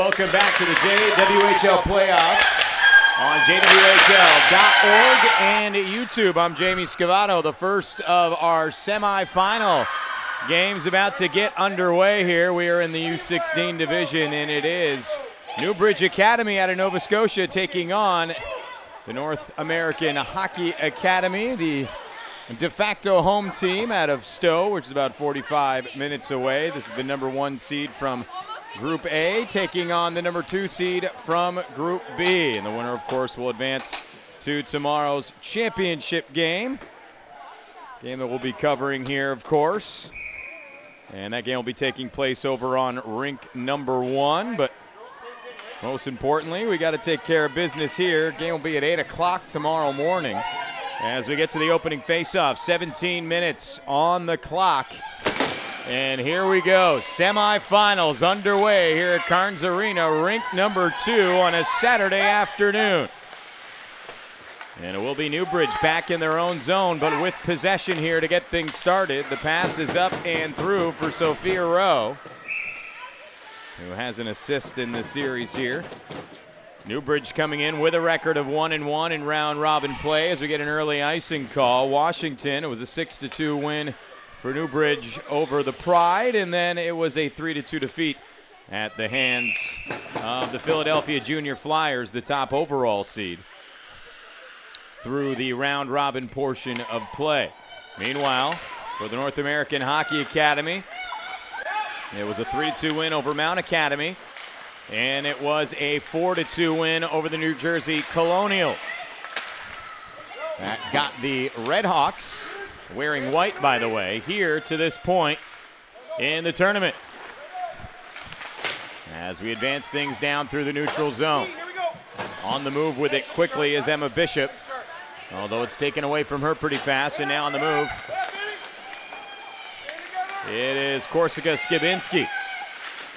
welcome back to the JWHL playoffs on JWHL.org and YouTube. I'm Jamie Scavato. The first of our semifinal games about to get underway here. We are in the U-16 division, and it is Newbridge Academy out of Nova Scotia taking on the North American Hockey Academy, the de facto home team out of Stowe, which is about 45 minutes away. This is the #1 seed from Group A, taking on the #2 seed from Group B. And the winner, of course, will advance to tomorrow's championship game. Game that we'll be covering here, of course. And that game will be taking place over on rink #1. But most importantly, we got to take care of business here. Game will be at 8 o'clock tomorrow morning as we get to the opening face-off. 17 minutes on the clock. And here we go. Semifinals underway here at Cairns Arena, rink #2 on a Saturday afternoon. And it will be Newbridge back in their own zone, but with possession here to get things started. The pass is up and through for Sophia Rowe, who has an assist in the series here. Newbridge coming in with a record of 1-1 in round-robin play as we get an early icing call. Washington, it was a 6-2 win for Newbridge over the Pride, and then it was a 3-2 defeat at the hands of the Philadelphia Junior Flyers, the top overall seed, through the round-robin portion of play. Meanwhile, for the North American Hockey Academy, it was a 3-2 win over Mount Academy, and it was a 4-2 win over the New Jersey Colonials. That got the Redhawks, wearing white, by the way, here to this point in the tournament. As we advance things down through the neutral zone. On the move with it quickly is Emma Bishop, although it's taken away from her pretty fast, and now on the move, it is Corsica Skibinski.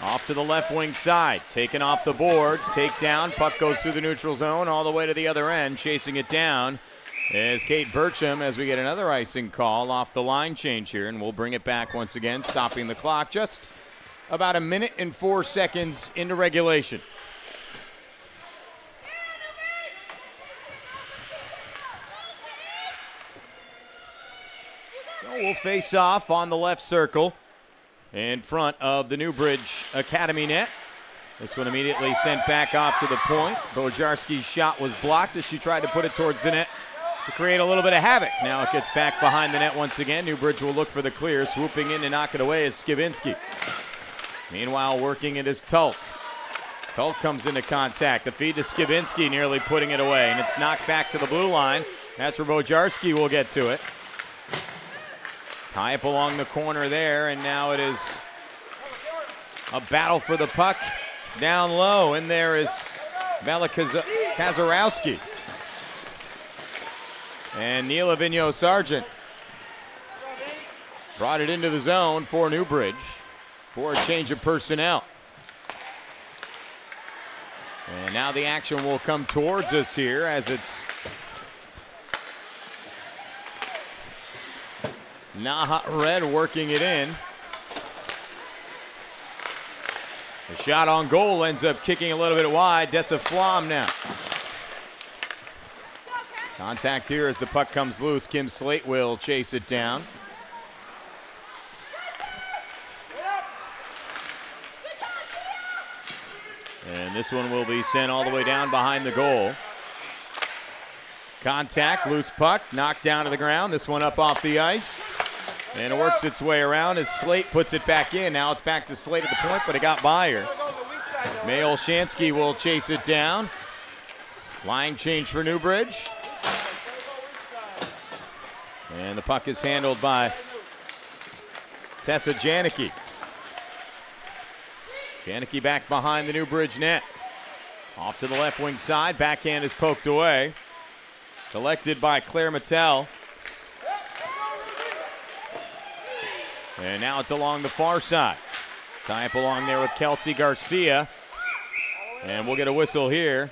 Off to the left wing side, taken off the boards, takedown, puck goes through the neutral zone all the way to the other end. Chasing it down is Kate Burcham as we get another icing call off the line change here, and we'll bring it back once again, stopping the clock just about 1 minute and 4 seconds into regulation. So we'll face off on the left circle in front of the Newbridge Academy net. This one immediately sent back off to the point. Bojarski's shot was blocked as she tried to put it towards the net to create a little bit of havoc. Now it gets back behind the net once again. Newbridge will look for the clear. Swooping in to knock it away is Skibinski. Meanwhile, working it is Tulk. Tulk comes into contact. The feed to Skibinski, nearly putting it away. And it's knocked back to the blue line. That's where Bojarski will get to it. Tie up along the corner there, and now it is a battle for the puck down low. And there is Bella Kazarowski. And Neela Vigneault-Sargent brought it into the zone for Newbridge for a change of personnel. And now the action will come towards us here as it's NAHA Red working it in. The shot on goal ends up kicking a little bit wide. Dessa Flom now. Contact here as the puck comes loose. Kim Slate will chase it down. And this one will be sent all the way down behind the goal. Contact, loose puck, knocked down to the ground. This one up off the ice. And it works its way around as Slate puts it back in. Now it's back to Slate at the point, but it got by her. May Olshansky will chase it down. Line change for Newbridge. And the puck is handled by Tessa Janicki. Janicki back behind the Newbridge net. Off to the left wing side. Backhand is poked away. Collected by Claire Mattel. And now it's along the far side. Tie up along there with Kelsey Garcia. And we'll get a whistle here.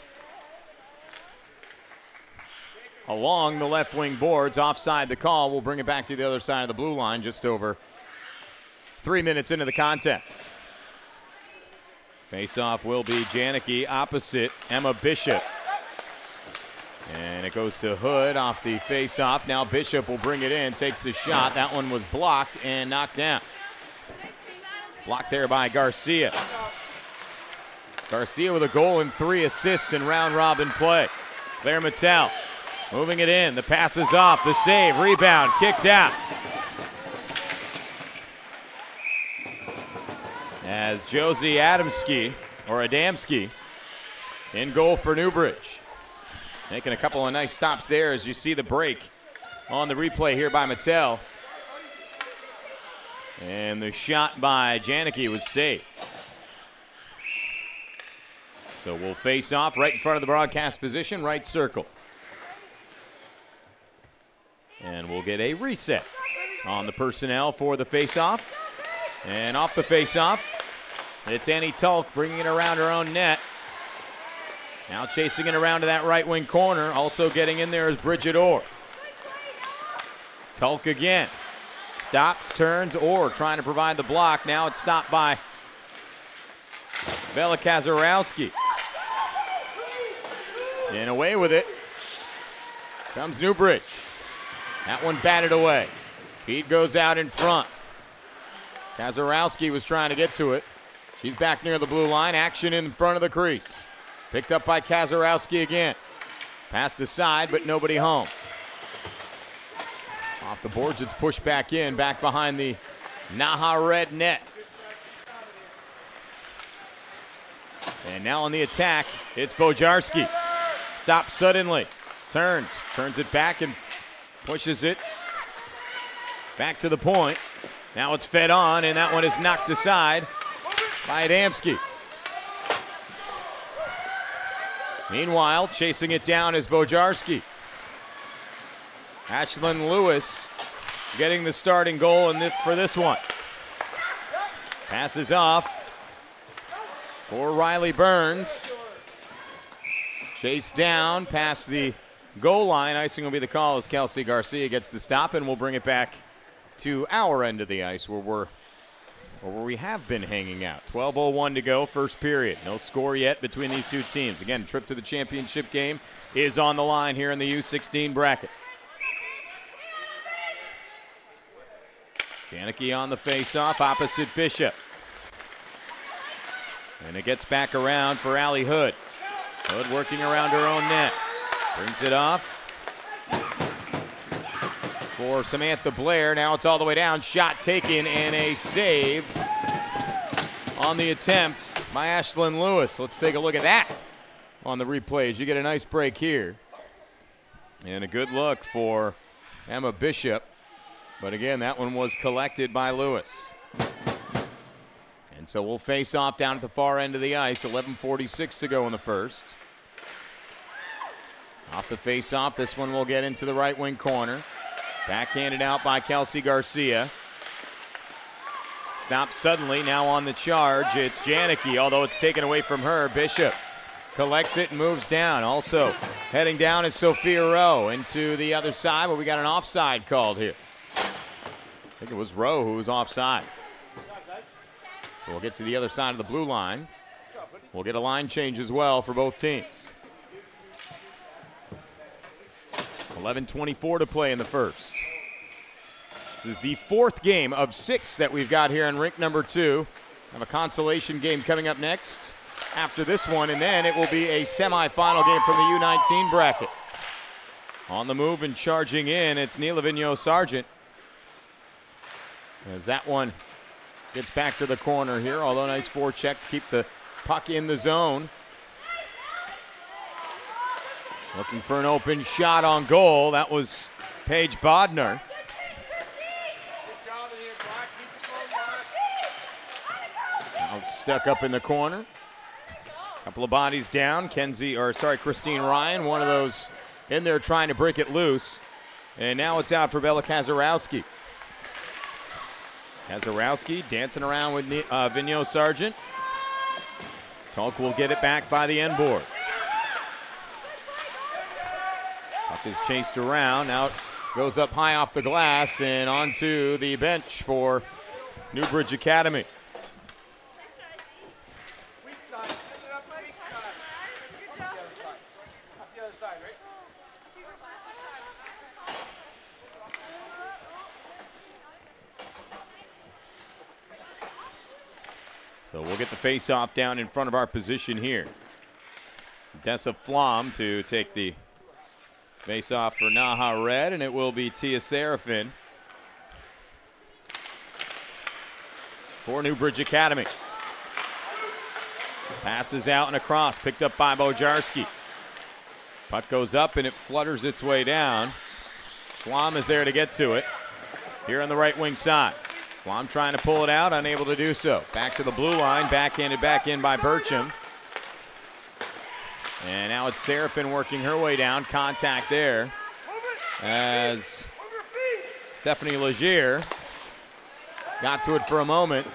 Along the left wing boards, offside the call. We'll bring it back to the other side of the blue line just over 3 minutes into the contest. Face-off will be Janicki opposite Emma Bishop. And it goes to Hood off the face-off. Now Bishop will bring it in, takes a shot. That one was blocked and knocked down. Blocked there by Garcia. Garcia with a goal and 3 assists in round-robin play. Claire Mattel moving it in. The pass is off. The save, rebound, kicked out. As Josie Adamski in goal for Newbridge. Making a couple of nice stops there as you see the break on the replay here by Mattel. And the shot by Janicki was saved. So we'll face off right in front of the broadcast position, right circle. And we'll get a reset on the personnel for the face-off. And off the face-off, it's Annie Tulk bringing it around her own net. Now chasing it around to that right wing corner. Also getting in there is Bridget Orr. Tulk again. Stops, turns, Orr trying to provide the block. Now it's stopped by Bella Kazarowski. And away with it comes Newbridge. That one batted away. Feed goes out in front. Kazarowski was trying to get to it. She's back near the blue line. Action in front of the crease. Picked up by Kazarowski again. Passed aside, but nobody home. Off the boards, it's pushed back in, back behind the NAHA red net. And now on the attack, it's Bojarski. Stops suddenly. Turns it back and pushes it back to the point. Now it's fed on, and that one is knocked aside by Adamski. Meanwhile, chasing it down is Bojarski. Ashlyn Lewis getting the starting goal for this one. Passes off for Riley Burns. Chased down past the goal line. Icing will be the call as Kelsey Garcia gets the stop, and we'll bring it back to our end of the ice where we have been hanging out. 12:01 to go, first period. No score yet between these two teams. Again, trip to the championship game is on the line here in the U-16 bracket. Janicki on the face-off opposite Bishop. And it gets back around for Allie Hood. Hood working around her own net. Brings it off for Samantha Blair. Now it's all the way down. Shot taken and a save on the attempt by Ashlyn Lewis. Let's take a look at that on the replays. You get a nice break here. And a good look for Emma Bishop. But again, that one was collected by Lewis. And so we'll face off down at the far end of the ice. 11:46 to go in the first. Off the face-off, this one will get into the right wing corner. Backhanded out by Kelsey Garcia. Stopped suddenly, now on the charge. It's Janicki, although it's taken away from her. Bishop collects it and moves down. Also heading down is Sophia Rowe into the other side, but we got an offside called here. I think it was Rowe who was offside. So we'll get to the other side of the blue line. We'll get a line change as well for both teams. 11:24 to play in the first. This is the fourth game of 6 that we've got here in rink number 2. We have a consolation game coming up next after this one, and then it will be a semifinal game from the U19 bracket. On the move and charging in, it's Neela Vigneault-Sargent. As that one gets back to the corner here, although nice forecheck to keep the puck in the zone. Looking for an open shot on goal. That was Paige Bodner. Now stuck up in the corner. Couple of bodies down. Christine Ryan, one of those in there trying to break it loose. And now it's out for Bella Kazarowski. Kazarowski dancing around with Vigneault-Sargent. Tulk will get it back by the end boards. Puck is chased around. Now it goes up high off the glass and onto the bench for Newbridge Academy. So we'll get the face-off down in front of our position here. Dessa Flom to take the face-off for NAHA Red, and it will be Tia Serafin for Newbridge Academy. Passes out and across, picked up by Bojarski. Puck goes up and it flutters its way down. Flom is there to get to it here on the right wing side. Flom trying to pull it out, unable to do so. Back to the blue line, backhanded back in by Burcham. And now it's Serafin working her way down. Contact there as Stephanie Legier got to it for a moment.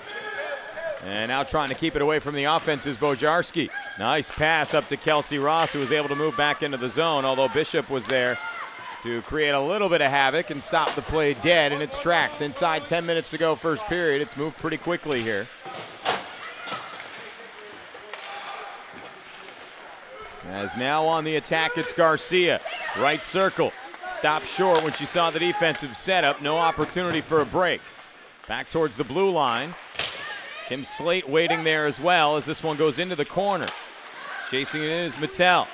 And now trying to keep it away from the offense is Bojarski. Nice pass up to Kelsey Ross, who was able to move back into the zone, although Bishop was there to create a little bit of havoc and stop the play dead in its tracks. Inside 10 minutes to go first period. It's moved pretty quickly here. As now on the attack, it's Garcia. Right circle. Stopped short when she saw the defensive setup. No opportunity for a break. Back towards the blue line. Kim Slate waiting there as well as this one goes into the corner. Chasing it is Mattel.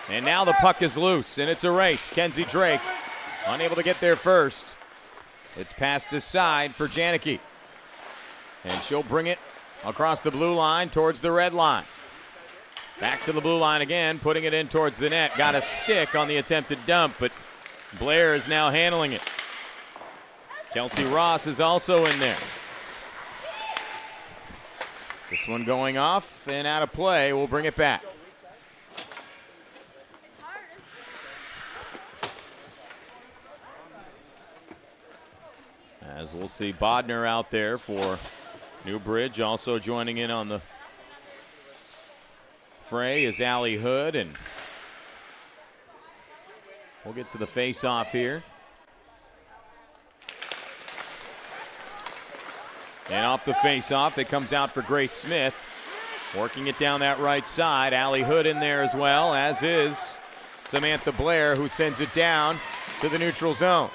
And now the puck is loose, and it's a race. Kenzie Drake unable to get there first. It's passed aside for Janicki. And she'll bring it across the blue line towards the red line. Back to the blue line again, putting it in towards the net. Got a stick on the attempted dump, but Blair is now handling it. Kelsey Ross is also in there. This one going off and out of play. We'll bring it back. As we'll see Bodner out there for Newbridge. Also joining in on the fray is Allie Hood, and we'll get to the face-off here. And off the face-off, it comes out for Grace Smith. Working it down that right side. Allie Hood in there as well, as is Samantha Blair, who sends it down to the neutral zone.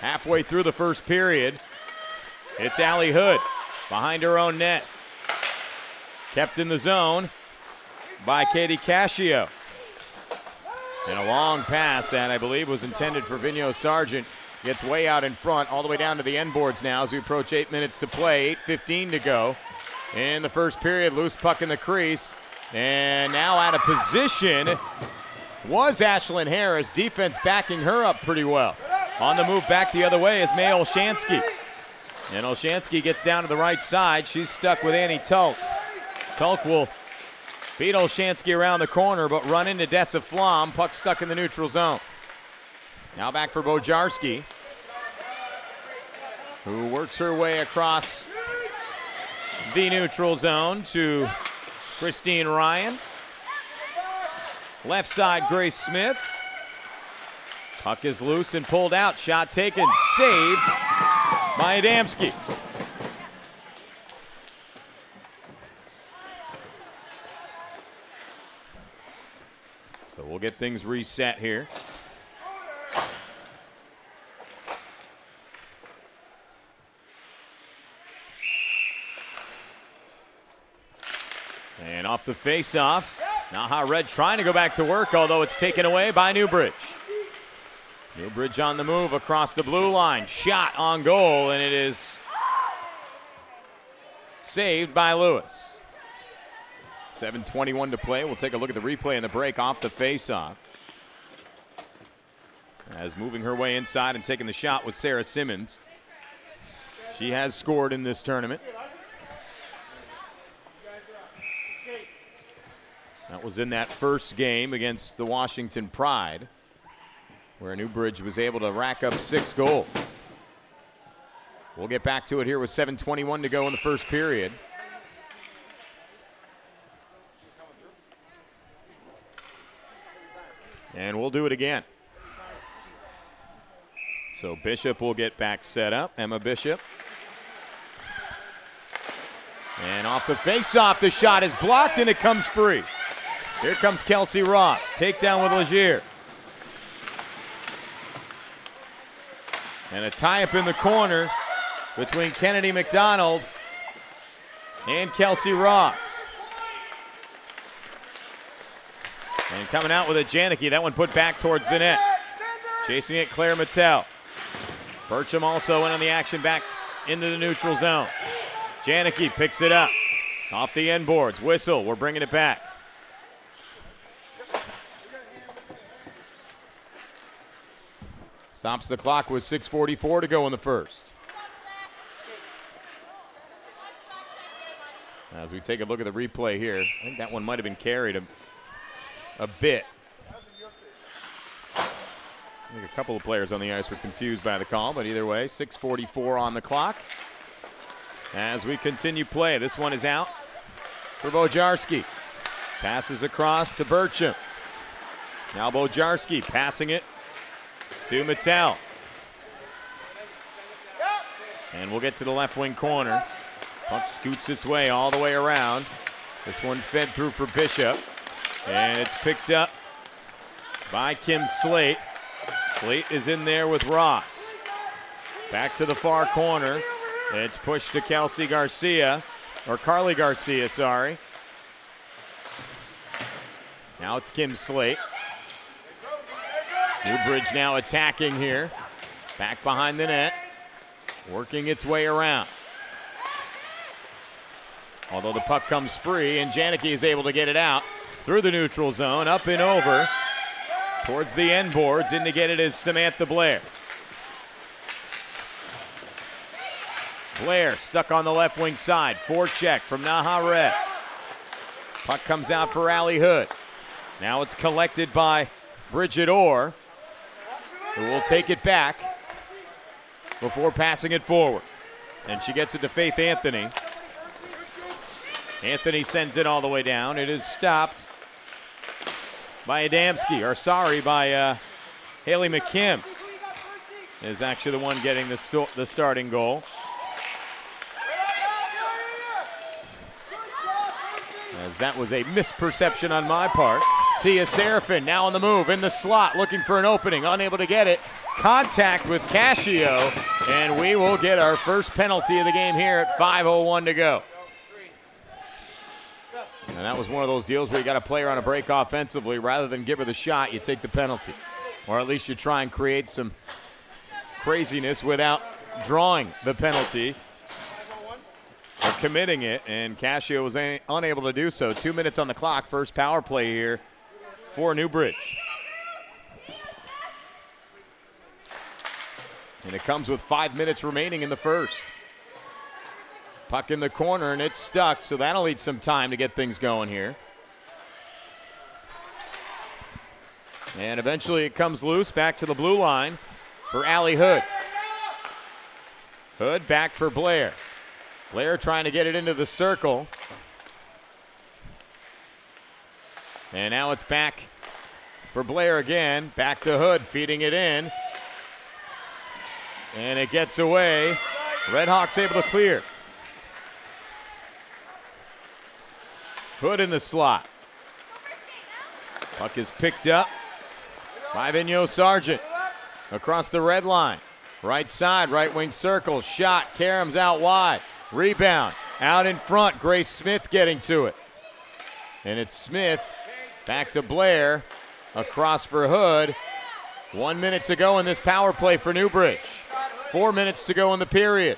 Halfway through the first period, it's Allie Hood behind her own net. Kept in the zone by Katie Cascio. And a long pass that I believe was intended for Vigneault Sargent. Gets way out in front, all the way down to the end boards now as we approach 8 minutes to play, 8:15 to go. In the first period, loose puck in the crease. And now out of position was Ashlyn Harris. Defense backing her up pretty well. On the move back the other way is May Olshansky. And Olshansky gets down to the right side. She's stuck with Annie Tulk. Tulk will beat Olshansky around the corner, but run into Dessa Flom. Puck stuck in the neutral zone. Now back for Bojarski, who works her way across the neutral zone to Christine Ryan. Left side, Grace Smith. Puck is loose and pulled out. Shot taken, saved by Adamski. So we'll get things reset here. And off the face-off, NAHA Red trying to go back to work, although it's taken away by Newbridge. Newbridge on the move across the blue line. Shot on goal, and it is saved by Lewis. 7:21 to play. We'll take a look at the replay and the break off the face-off. As moving her way inside and taking the shot was Sarah Simmons. She has scored in this tournament. That was in that first game against the Washington Pride, where Newbridge was able to rack up 6 goals. We'll get back to it here with 7:21 to go in the first period. And we'll do it again. So Bishop will get back set up, Emma Bishop. And off the face-off, the shot is blocked and it comes free. Here comes Kelsey Ross. Takedown with Legier. And a tie-up in the corner between Kennedy McDonald and Kelsey Ross. And coming out with a Janicki, that one put back towards the net. Chasing it, Claire Mattel. Burcham also in on the action back into the neutral zone. Janicki picks it up. Off the end boards. Whistle, we're bringing it back. Stops the clock with 6:44 to go in the first. As we take a look at the replay here, I think that one might have been carried a bit. I think a couple of players on the ice were confused by the call, but either way, 6:44 on the clock. As we continue play, this one is out for Bojarski. Passes across to Burcham. Now Bojarski passing it to Mattel. And we'll get to the left wing corner. Puck scoots its way all the way around. This one fed through for Bishop. And it's picked up by Kim Slate. Slate is in there with Ross. Back to the far corner. It's pushed to Kelsey Garcia, or Carly Garcia, sorry. Now it's Kim Slate. Newbridge now attacking here. Back behind the net. Working its way around. Although the puck comes free, and Janicki is able to get it out through the neutral zone, up and over towards the end boards. In to get it is Samantha Blair. Blair stuck on the left wing side. Forecheck from NAHA Red. Puck comes out for Allie Hood. Now it's collected by Bridget Orr, who will take it back before passing it forward. And she gets it to Faith Anthony. Anthony sends it all the way down. It is stopped by Adamski, or sorry, by Haley McKim. Is actually the one getting the starting goal. As that was a misperception on my part. Tia Serafin now on the move in the slot, looking for an opening, unable to get it. Contact with Cascio, and we will get our first penalty of the game here at 5:01 to go. And that was one of those deals where you got a player on a break offensively. Rather than give her the shot, you take the penalty. Or at least you try and create some craziness without drawing the penalty or committing it, and Cascio was unable to do so. 2 minutes on the clock, first power play here for Newbridge. And it comes with 5 minutes remaining in the first. Puck in the corner, and it's stuck, so that'll need some time to get things going here. And eventually it comes loose, back to the blue line for Allie Hood. Hood back for Blair. Blair trying to get it into the circle. And now it's back for Blair again. Back to Hood, feeding it in. And it gets away. Redhawks able to clear. Hood in the slot. Puck is picked up by Vigneault Sargent. Across the red line. Right side, right wing circle. Shot. Karam's out wide. Rebound. Out in front. Grace Smith getting to it. And it's Smith. Back to Blair. Across for Hood. 1 minute to go in this power play for Newbridge. 4 minutes to go in the period.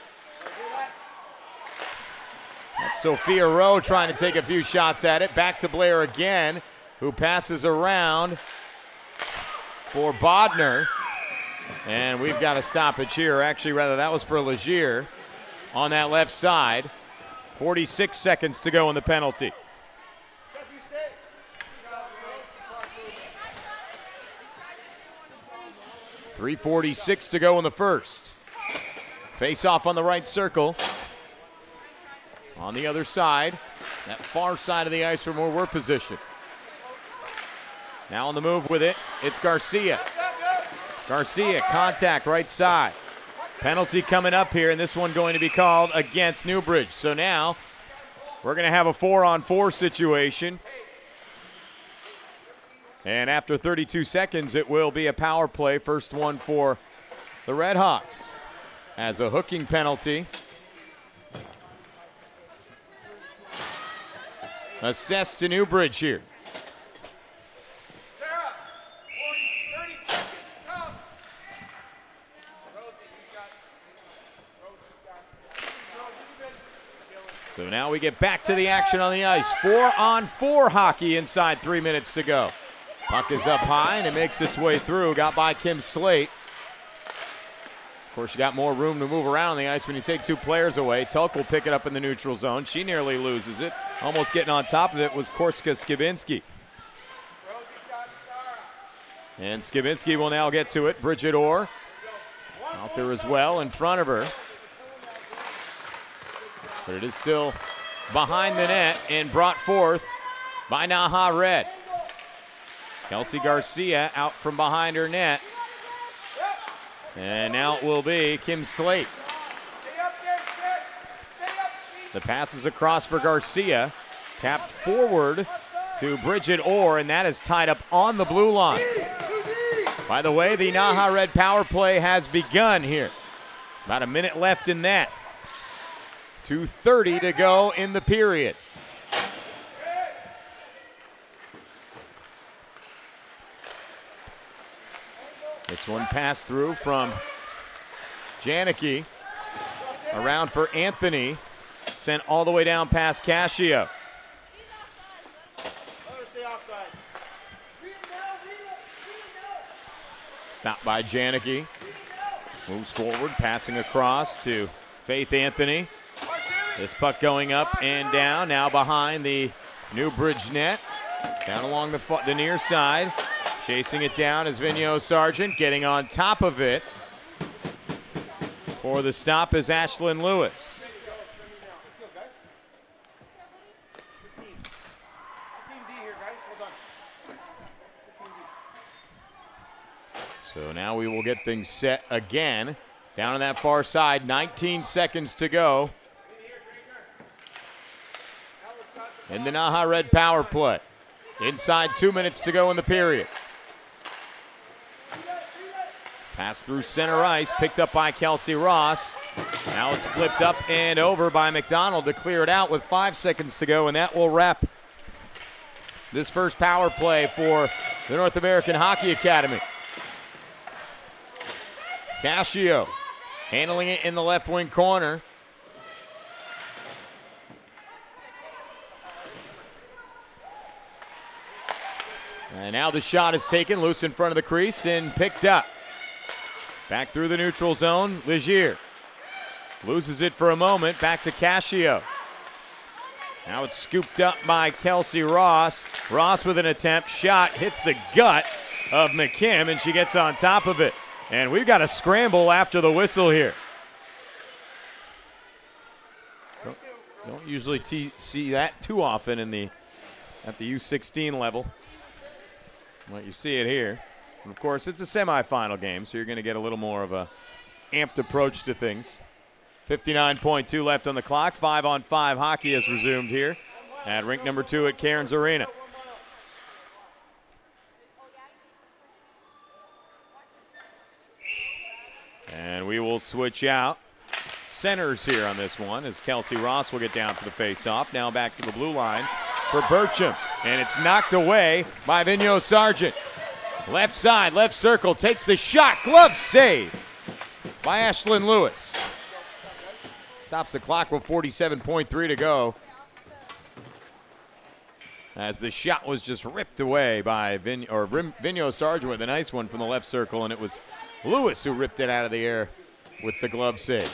That's Sophia Rowe trying to take a few shots at it. Back to Blair again, who passes around for Bodner. And we've got a stoppage here. Actually, rather, that was for Legier on that left side. 46 seconds to go in the penalty. .346 to go in the first. Face off on the right circle. On the other side, that far side of the ice from where we're positioned. Now on the move with it, it's Garcia. Garcia, contact right side. Penalty coming up here, and this one going to be called against Newbridge. So now we're going to have a 4-on-4 situation. And after 32 seconds, it will be a power play. First one for the Redhawks. As a hooking penalty assessed to Newbridge here. So now we get back to the action on the ice. 4-on-4 hockey inside 3 minutes to go. Puck is up high and it makes its way through. Got by Kim Slate. Of course, you got more room to move around on the ice when you take two players away. Tulk will pick it up in the neutral zone. She nearly loses it. Almost getting on top of it was Korska Skibinski. And Skibinski will now get to it. Bridget Orr out there as well in front of her. But it is still behind the net and brought forth by NAHA Red. Kelsey Garcia out from behind her net. And now it will be Kim Slate. The pass is across for Garcia. Tapped forward to Bridget Orr, and that is tied up on the blue line. By the way, the NAHA Red power play has begun here. About a minute left in that. 2:30 to go in the period. This one passed through from Janicki. Around for Anthony. Sent all the way down past Cascio. Stopped by Janicki. Moves forward, passing across to Faith Anthony. This puck going up and down, now behind the Newbridge net. Down along the near side. Chasing it down is Vigneault Sargent, getting on top of it. For the stop is Ashlyn Lewis. So now we will get things set again. Down on that far side, 19 seconds to go. In the NAHA Red power play. Inside 2 minutes to go in the period. Pass through center ice, picked up by Kelsey Ross. Now it's flipped up and over by McDonald to clear it out with 5 seconds to go, and that will wrap this first power play for the North American Hockey Academy. Cascio handling it in the left wing corner. And now the shot is taken, loose in front of the crease and picked up. Back through the neutral zone, Legier. Loses it for a moment, back to Cascio. Now it's scooped up by Kelsey Ross. Ross with an attempt, shot, hits the gut of McKim, and she gets on top of it. And we've got a scramble after the whistle here. Don't usually see that too often at the U-16 level. Well, you see it here. And of course, it's a semifinal game, so you're going to get a little more of a amped approach to things. 59.2 left on the clock. 5-on-5 hockey has resumed here at rink number 2 at Cairns Arena. And we will switch out centers here on this one as Kelsey Ross will get down for the face-off. Now back to the blue line for Burcham. And it's knocked away by Vigneault Sargent. Left side, left circle, takes the shot. Glove save by Ashlyn Lewis. Stops the clock with 47.3 to go. As the shot was just ripped away by Vigneault Sargent with a nice one from the left circle, and it was Lewis who ripped it out of the air with the glove save.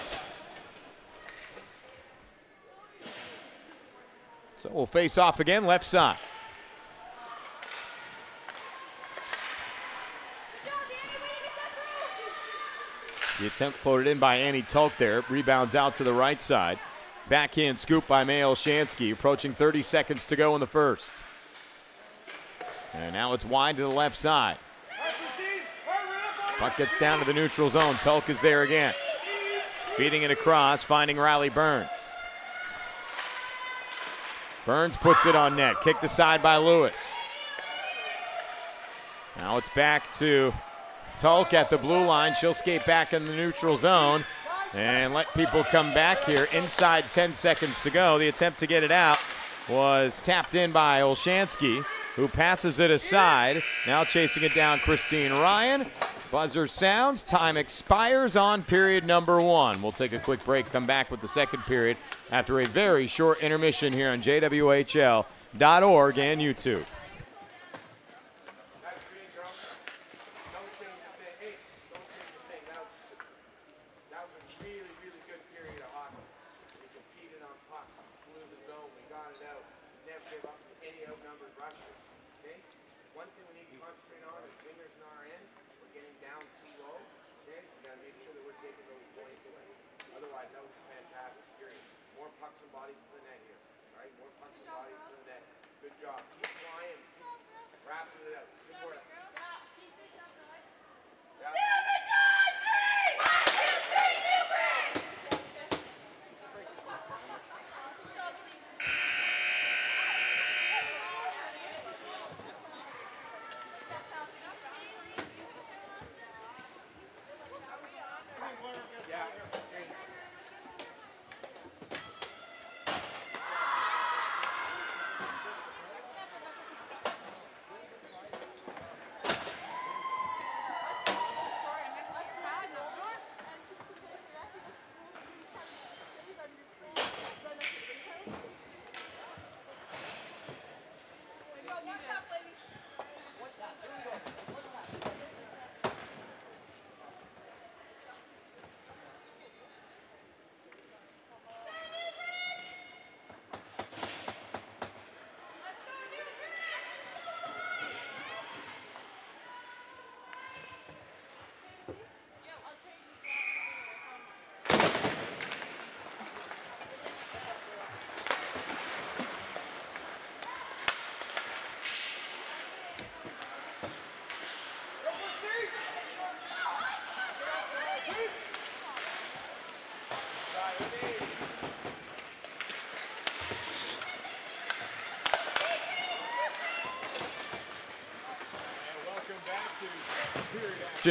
So we'll face off again, left side. The attempt floated in by Annie Tulk there. Rebounds out to the right side. Backhand scoop by May Olshansky. Approaching 30 seconds to go in the first. And now it's wide to the left side. Puck gets down to the neutral zone. Tulk is there again. Feeding it across, finding Riley Burns. Burns puts it on net. Kicked aside by Lewis. Now it's back to Tulk at the blue line. She'll skate back in the neutral zone and let people come back here. Inside 10 seconds to go. The attempt to get it out was tapped in by Olshansky, who passes it aside. Now chasing it down, Christine Ryan. Buzzer sounds. Time expires on period number 1. We'll take a quick break, come back with the second period after a very short intermission here on JWHL.org and YouTube.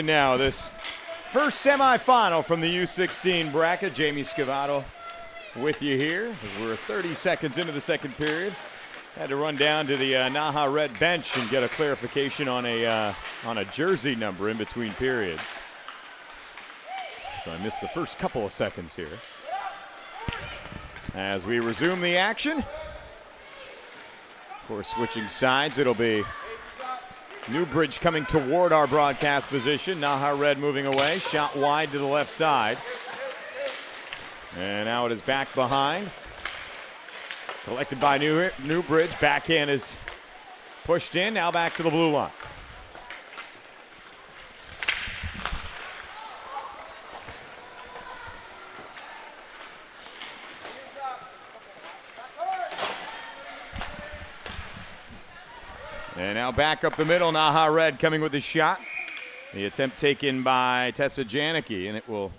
Now this first semifinal from the U-16 bracket. Jamie Scavato with you here. We're 30 seconds into the second period. Had to run down to the NAHA red bench and get a clarification on a jersey number in between periods. So I missed the first couple of seconds here. As we resume the action, of course, switching sides, it'll be Newbridge coming toward our broadcast position. NAHA red moving away. Shot wide to the left side. And now it is back behind. Collected by Newbridge. Backhand is pushed in. Now back to the blue line. And now back up the middle, NAHA red coming with the shot. The attempt taken by Tessa Janicki, and it will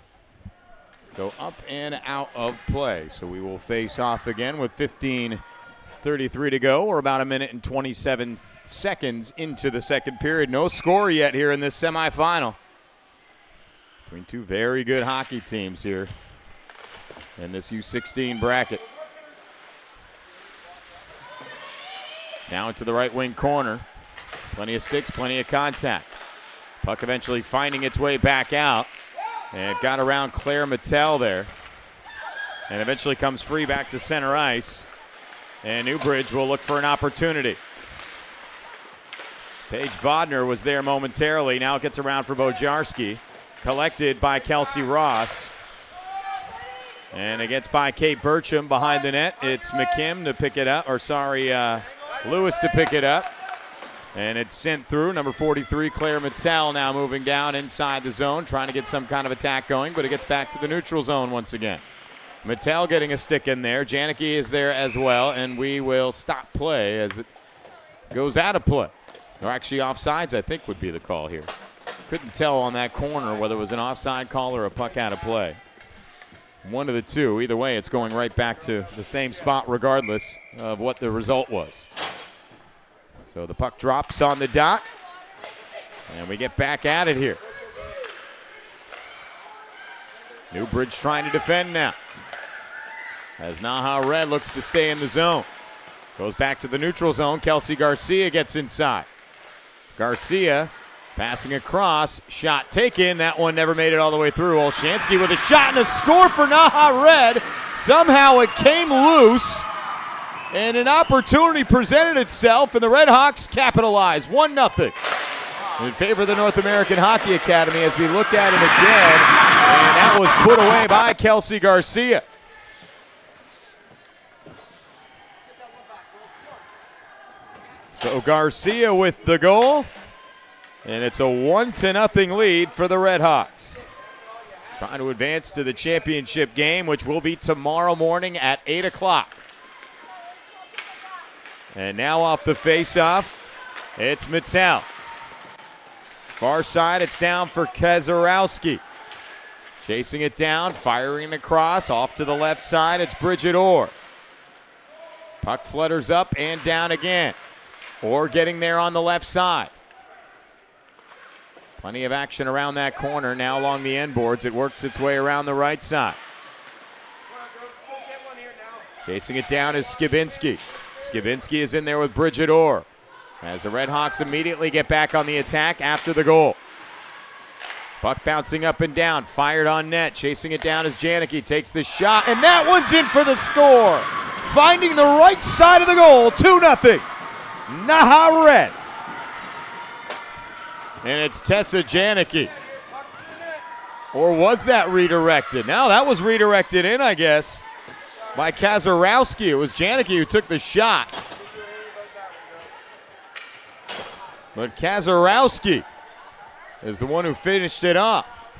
go up and out of play. So we will face off again with 15:33 to go. We're about a minute and 27 seconds into the second period. No score yet here in this semifinal between two very good hockey teams here in this U-16 bracket. Now into the right wing corner. Plenty of sticks, plenty of contact. Puck eventually finding its way back out. And it got around Claire Mattel there. And eventually comes free back to center ice. And Newbridge will look for an opportunity. Paige Bodner was there momentarily. Now it gets around for Bojarski. Collected by Kelsey Ross. And it gets by Kate Burcham behind the net. It's McKim to pick it up, or sorry, Lewis to pick it up. And it's sent through. Number 43, Claire Mattel, now moving down inside the zone, trying to get some kind of attack going, but it gets back to the neutral zone once again. Mattel getting a stick in there. Janicki is there as well, and we will stop play as it goes out of play. Or actually offsides, I think, would be the call here. Couldn't tell on that corner whether it was an offside call or a puck out of play. One of the two. Either way, it's going right back to the same spot regardless of what the result was. So the puck drops on the dot, and we get back at it here. Newbridge trying to defend now, as NAHA red looks to stay in the zone. Goes back to the neutral zone. Kelsey Garcia gets inside. Garcia passing across. Shot taken. That one never made it all the way through. Olshansky with a shot and a score for NAHA Red. Somehow it came loose, and an opportunity presented itself, and the Red Hawks capitalized 1-0 in favor of the North American Hockey Academy as we look at it again, and that was put away by Kelsey Garcia. So Garcia with the goal, and it's a 1-0 lead for the Red Hawks. Trying to advance to the championship game, which will be tomorrow morning at 8 o'clock. And now off the face-off, it's Mattel. Far side, it's down for Kazarowski. Chasing it down, firing across, off to the left side, it's Bridget Orr. Puck flutters up and down again. Orr getting there on the left side. Plenty of action around that corner, now along the end boards. It works its way around the right side. Chasing it down is Skibinski. Skibinski is in there with Bridget Orr, as the Red Hawks immediately get back on the attack after the goal. Puck bouncing up and down, fired on net. Chasing it down as Janicki takes the shot, and that one's in for the score. Finding the right side of the goal, 2-0. NAHA Red. And it's Tessa Janicki. Or was that redirected? No, that was redirected in, I guess, by Kazarowski. It was Janicki who took the shot. But Kazarowski is the one who finished it off.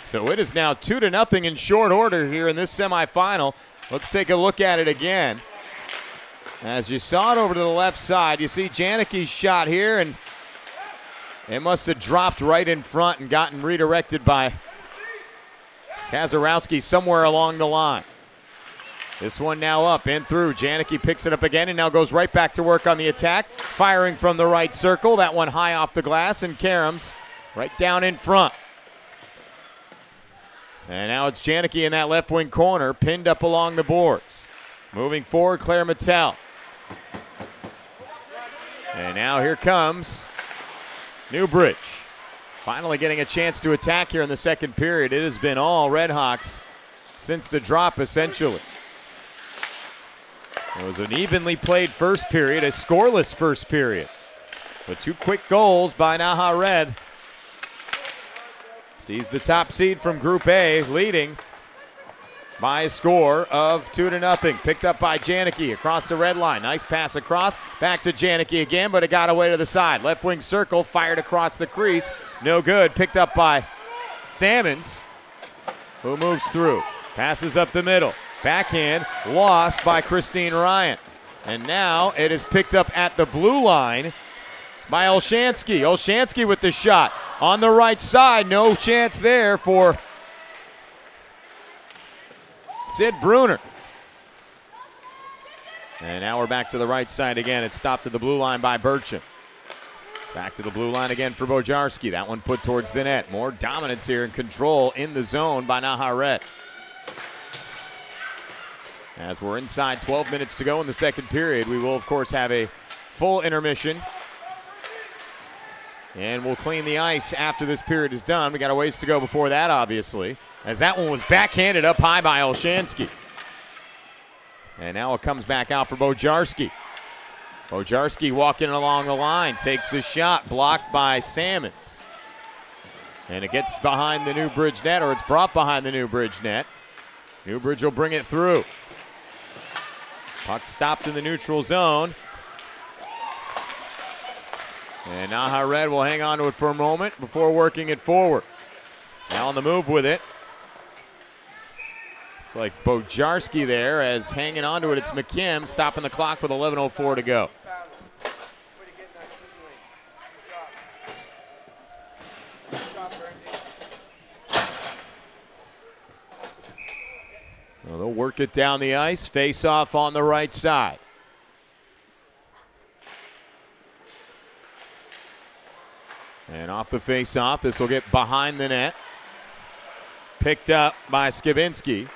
So it is now 2-0 in short order here in this semifinal. Let's take a look at it again. As you saw it over to the left side, you see Janicki's shot here, and it must have dropped right in front and gotten redirected by Kazarowski somewhere along the line. This one now up and through. Janicki picks it up again and now goes right back to work on the attack. Firing from the right circle. That one high off the glass, and Cairns right down in front. And now it's Janicki in that left wing corner, pinned up along the boards. Moving forward, Claire Mattel. And now here comes Newbridge. Finally getting a chance to attack here in the second period. It has been all Red Hawks since the drop, essentially. It was an evenly played first period, a scoreless first period. But two quick goals by NAHA Red. Sees the top seed from Group A leading by a score of 2-0. Picked up by Janicki across the red line. Nice pass across. Back to Janicki again, but it got away to the side. Left wing circle, fired across the crease. No good. Picked up by Salmons, who moves through. Passes up the middle. Backhand lost by Christine Ryan. And now it is picked up at the blue line by Olshansky. Olshansky with the shot on the right side. No chance there for Sid Bruner. And now we're back to the right side again. It's stopped at the blue line by Burcham. Back to the blue line again for Bojarski. That one put towards the net. More dominance here and control in the zone by NAHA Red. As we're inside 12 minutes to go in the second period, we will, of course, have a full intermission. And we'll clean the ice after this period is done. We got a ways to go before that, obviously, as that one was backhanded up high by Olshansky. And now it comes back out for Bojarski. Bojarski walking along the line, takes the shot, blocked by Salmons. And it gets behind the Newbridge net, or it's brought behind the Newbridge net. Newbridge will bring it through. Puck stopped in the neutral zone. And NAHA Red will hang on to it for a moment before working it forward. Now on the move with it. It's like Bojarski there as hanging on to it. It's McKim stopping the clock with 11:04 to go. So they'll work it down the ice. Face off on the right side. And off the face-off, this will get behind the net. Picked up by Skibinski.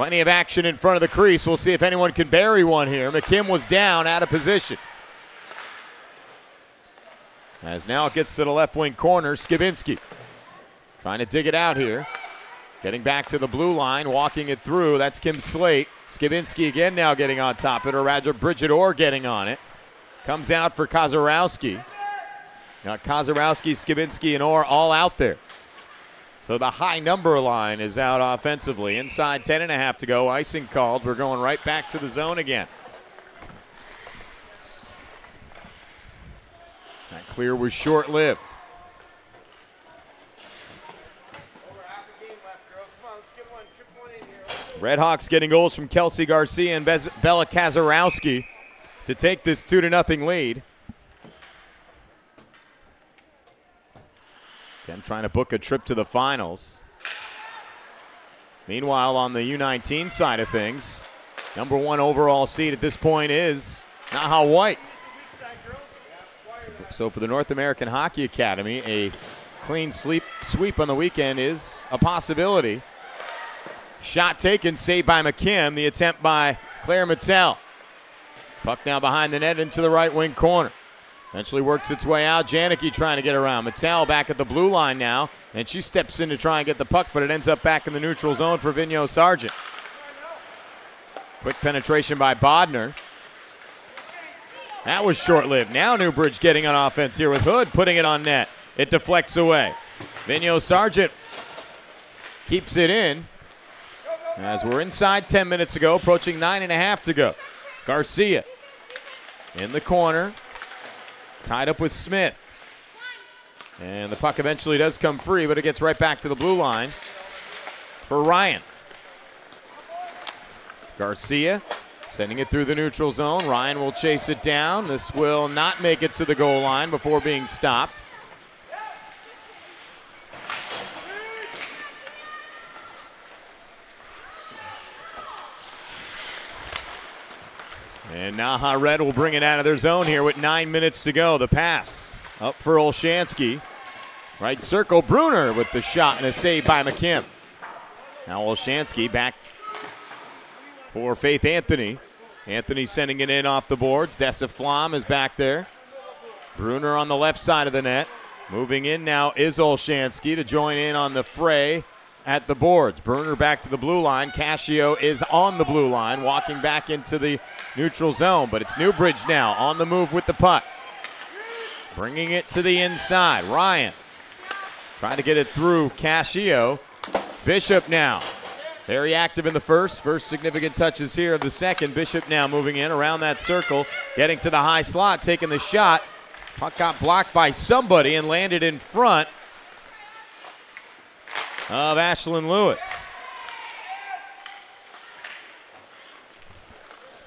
Plenty of action in front of the crease. We'll see if anyone can bury one here. McKim was down, out of position. As now it gets to the left wing corner, Skibinski trying to dig it out here. Getting back to the blue line, walking it through. That's Kim Slate. Skibinski again now getting on top of it, or rather Bridget Orr getting on it. Comes out for Kozarowski. Got Kozarowski, Skibinski, and Orr all out there. So the high number line is out offensively. Inside 10.5 to go. Icing called. We're going right back to the zone again. That clear was short-lived. Redhawks getting goals from Kelsey Garcia and Bella Kozarowski to take this 2-0 lead. Again, trying to book a trip to the finals. Meanwhile, on the U-19 side of things, number 1 overall seed at this point is NAHA White. So for the North American Hockey Academy, a clean sweep on the weekend is a possibility. Shot taken, saved by McKim. The attempt by Claire Mattel. Puck now behind the net into the right wing corner. Eventually works its way out. Janicki trying to get around. Mattel back at the blue line now, and she steps in to try and get the puck, but it ends up back in the neutral zone for Vigneault Sargent. Quick penetration by Bodner. That was short-lived. Now Newbridge getting on offense here with Hood, putting it on net. It deflects away. Vigneault Sargent keeps it in. As we're inside 10 minutes ago, approaching 9.5 to go. Garcia in the corner, tied up with Smith. And the puck eventually does come free, but it gets right back to the blue line for Ryan. Garcia sending it through the neutral zone. Ryan will chase it down. This will not make it to the goal line before being stopped. And NAHA Red will bring it out of their zone here with 9 minutes to go. The pass up for Olshansky. Right circle, Bruner with the shot and a save by McKim. Now Olshansky back for Faith Anthony. Anthony sending it in off the boards. Dessa Flom is back there. Bruner on the left side of the net. Moving in now is Olshansky to join in on the fray at the boards. Bruner back to the blue line. Cascio is on the blue line, walking back into the neutral zone, but it's Newbridge now on the move with the puck. Bringing it to the inside. Ryan trying to get it through Cascio. Bishop now. Very active in the first significant touches here of the second. Bishop now moving in around that circle, getting to the high slot, taking the shot. Puck got blocked by somebody and landed in front of Ashlyn Lewis.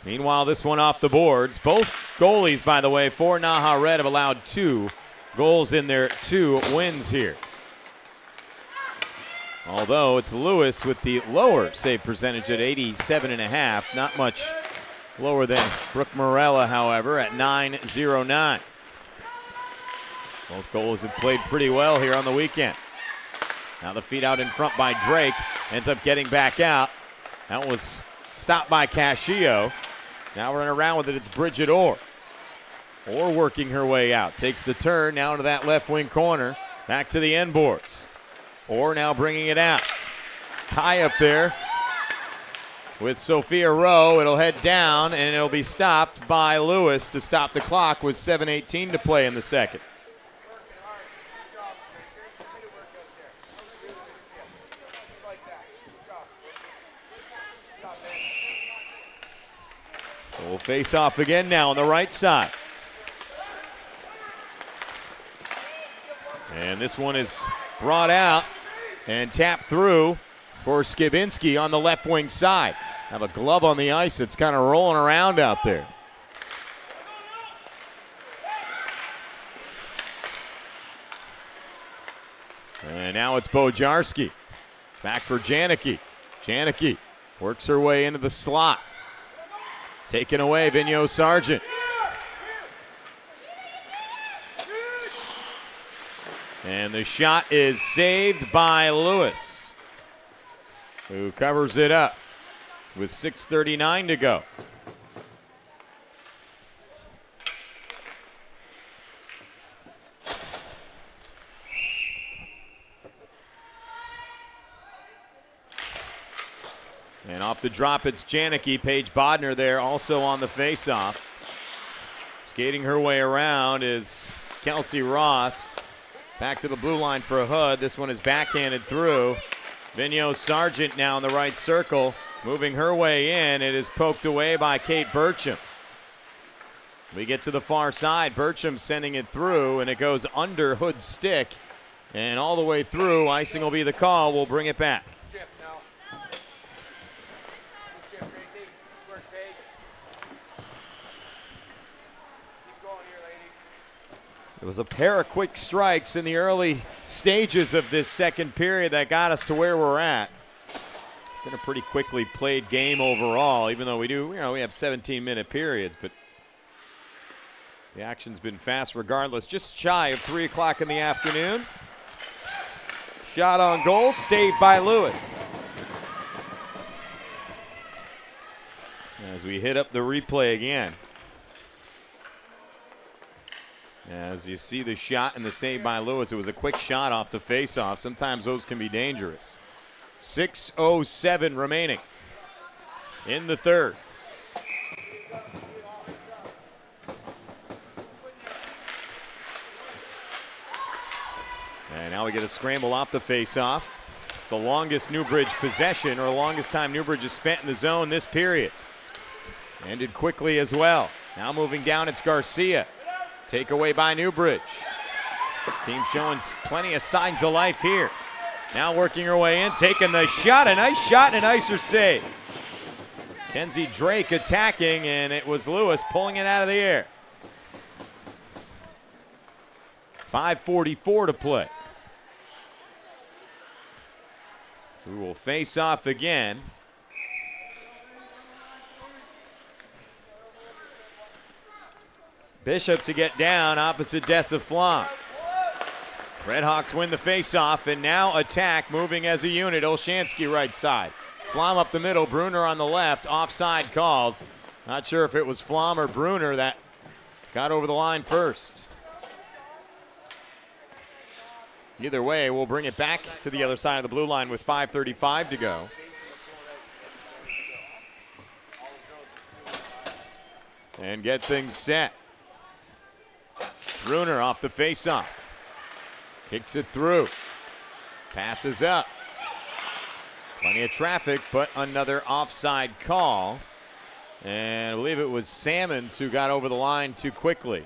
Meanwhile, this one off the boards. Both goalies, by the way, for NAHA Red have allowed 2 goals in their 2 wins here. Although it's Lewis with the lower save percentage at 87.5. Not much lower than Brooke Morella, however, at 9.09. Both goals have played pretty well here on the weekend. Now the feed out in front by Drake. Ends up getting back out. That was stopped by Cascio. Now running around with it, it's Bridget Orr. Orr working her way out. Takes the turn now to that left wing corner. Back to the end boards. Orr now bringing it out. Tie up there with Sophia Rowe. It'll head down and it'll be stopped by Lewis to stop the clock with 7:18 to play in the second. We'll face off again now on the right side. And this one is brought out and tapped through for Skibinski on the left wing side. Have a glove on the ice. It's kind of rolling around out there. And now it's Bojarski. Back for Janicki. Janicki works her way into the slot. Taken away, Vigneault Sargent. And the shot is saved by Lewis, who covers it up. with 6:39 to go. And off the drop, it's Janicki. Paige Bodner there also on the faceoff. Skating her way around is Kelsey Ross. Back to the blue line for a Hood. This one is backhanded through. Vigneault Sargent now in the right circle. Moving her way in. It is poked away by Kate Burcham. We get to the far side. Burcham sending it through, and it goes under Hood's stick. And all the way through. Icing will be the call. We'll bring it back. It was a pair of quick strikes in the early stages of this second period that got us to where we're at. It's been a pretty quickly played game overall, even though we have 17-minute periods, but the action's been fast regardless. Just shy of 3 o'clock in the afternoon. Shot on goal, saved by Lewis. As we hit up the replay again. As you see the shot and the save by Lewis, it was a quick shot off the faceoff. Sometimes those can be dangerous. 6:07 remaining in the third. And now we get a scramble off the faceoff. It's the longest Newbridge possession, or longest time Newbridge has spent in the zone this period. Ended quickly as well. Now moving down, it's Garcia. Takeaway by Newbridge. This team showing plenty of signs of life here. Now working her way in, taking the shot. A nice shot and a nicer save. Kenzie Drake attacking, and it was Lewis pulling it out of the air. 5:44 to play. So we will face off again. Bishop to get down opposite Dessa Flom. Redhawks win the faceoff and now attack, moving as a unit. Olshansky right side. Flom up the middle, Bruner on the left. Offside called. Not sure if it was Flom or Bruner that got over the line first. Either way, we'll bring it back to the other side of the blue line with 5:35 to go. And get things set. Bruner off the faceoff. Kicks it through. Passes up. Plenty of traffic, but another offside call. And I believe it was Salmons who got over the line too quickly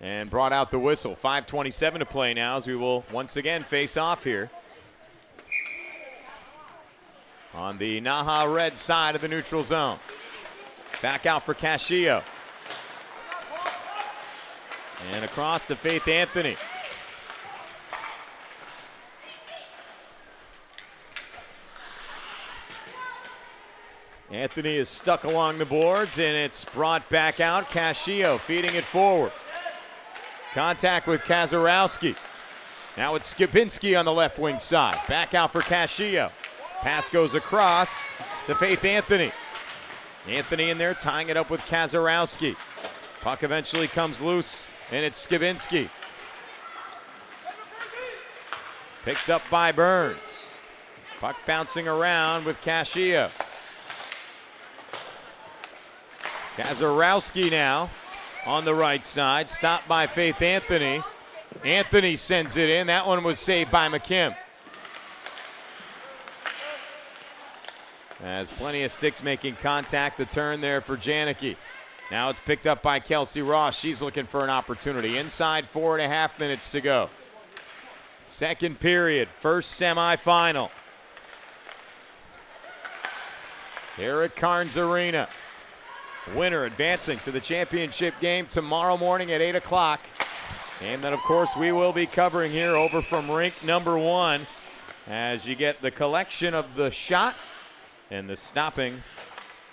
and brought out the whistle. 5:27 to play now as we will once again face off here on the NAHA red side of the neutral zone. Back out for Cascio. And across to Faith Anthony. Anthony is stuck along the boards, and it's brought back out. Cascio feeding it forward. Contact with Kazarowski. Now it's Skibinski on the left wing side. Back out for Cascio. Pass goes across to Faith Anthony. Anthony in there tying it up with Kazarowski. Puck eventually comes loose, and it's Skibinski. Picked up by Burns. Puck bouncing around with Cascio. Kazarowski now on the right side, stopped by Faith Anthony. Anthony sends it in. That one was saved by McKim. As plenty of sticks making contact, the turn there for Janicki. Now it's picked up by Kelsey Ross. She's looking for an opportunity. Inside 4.5 minutes to go. Second period, first semifinal. Here at Cairns Arena. Winner advancing to the championship game tomorrow morning at 8 o'clock. Game that, of course, we will be covering here over from rink number 1 as you get the collection of the shot and the stopping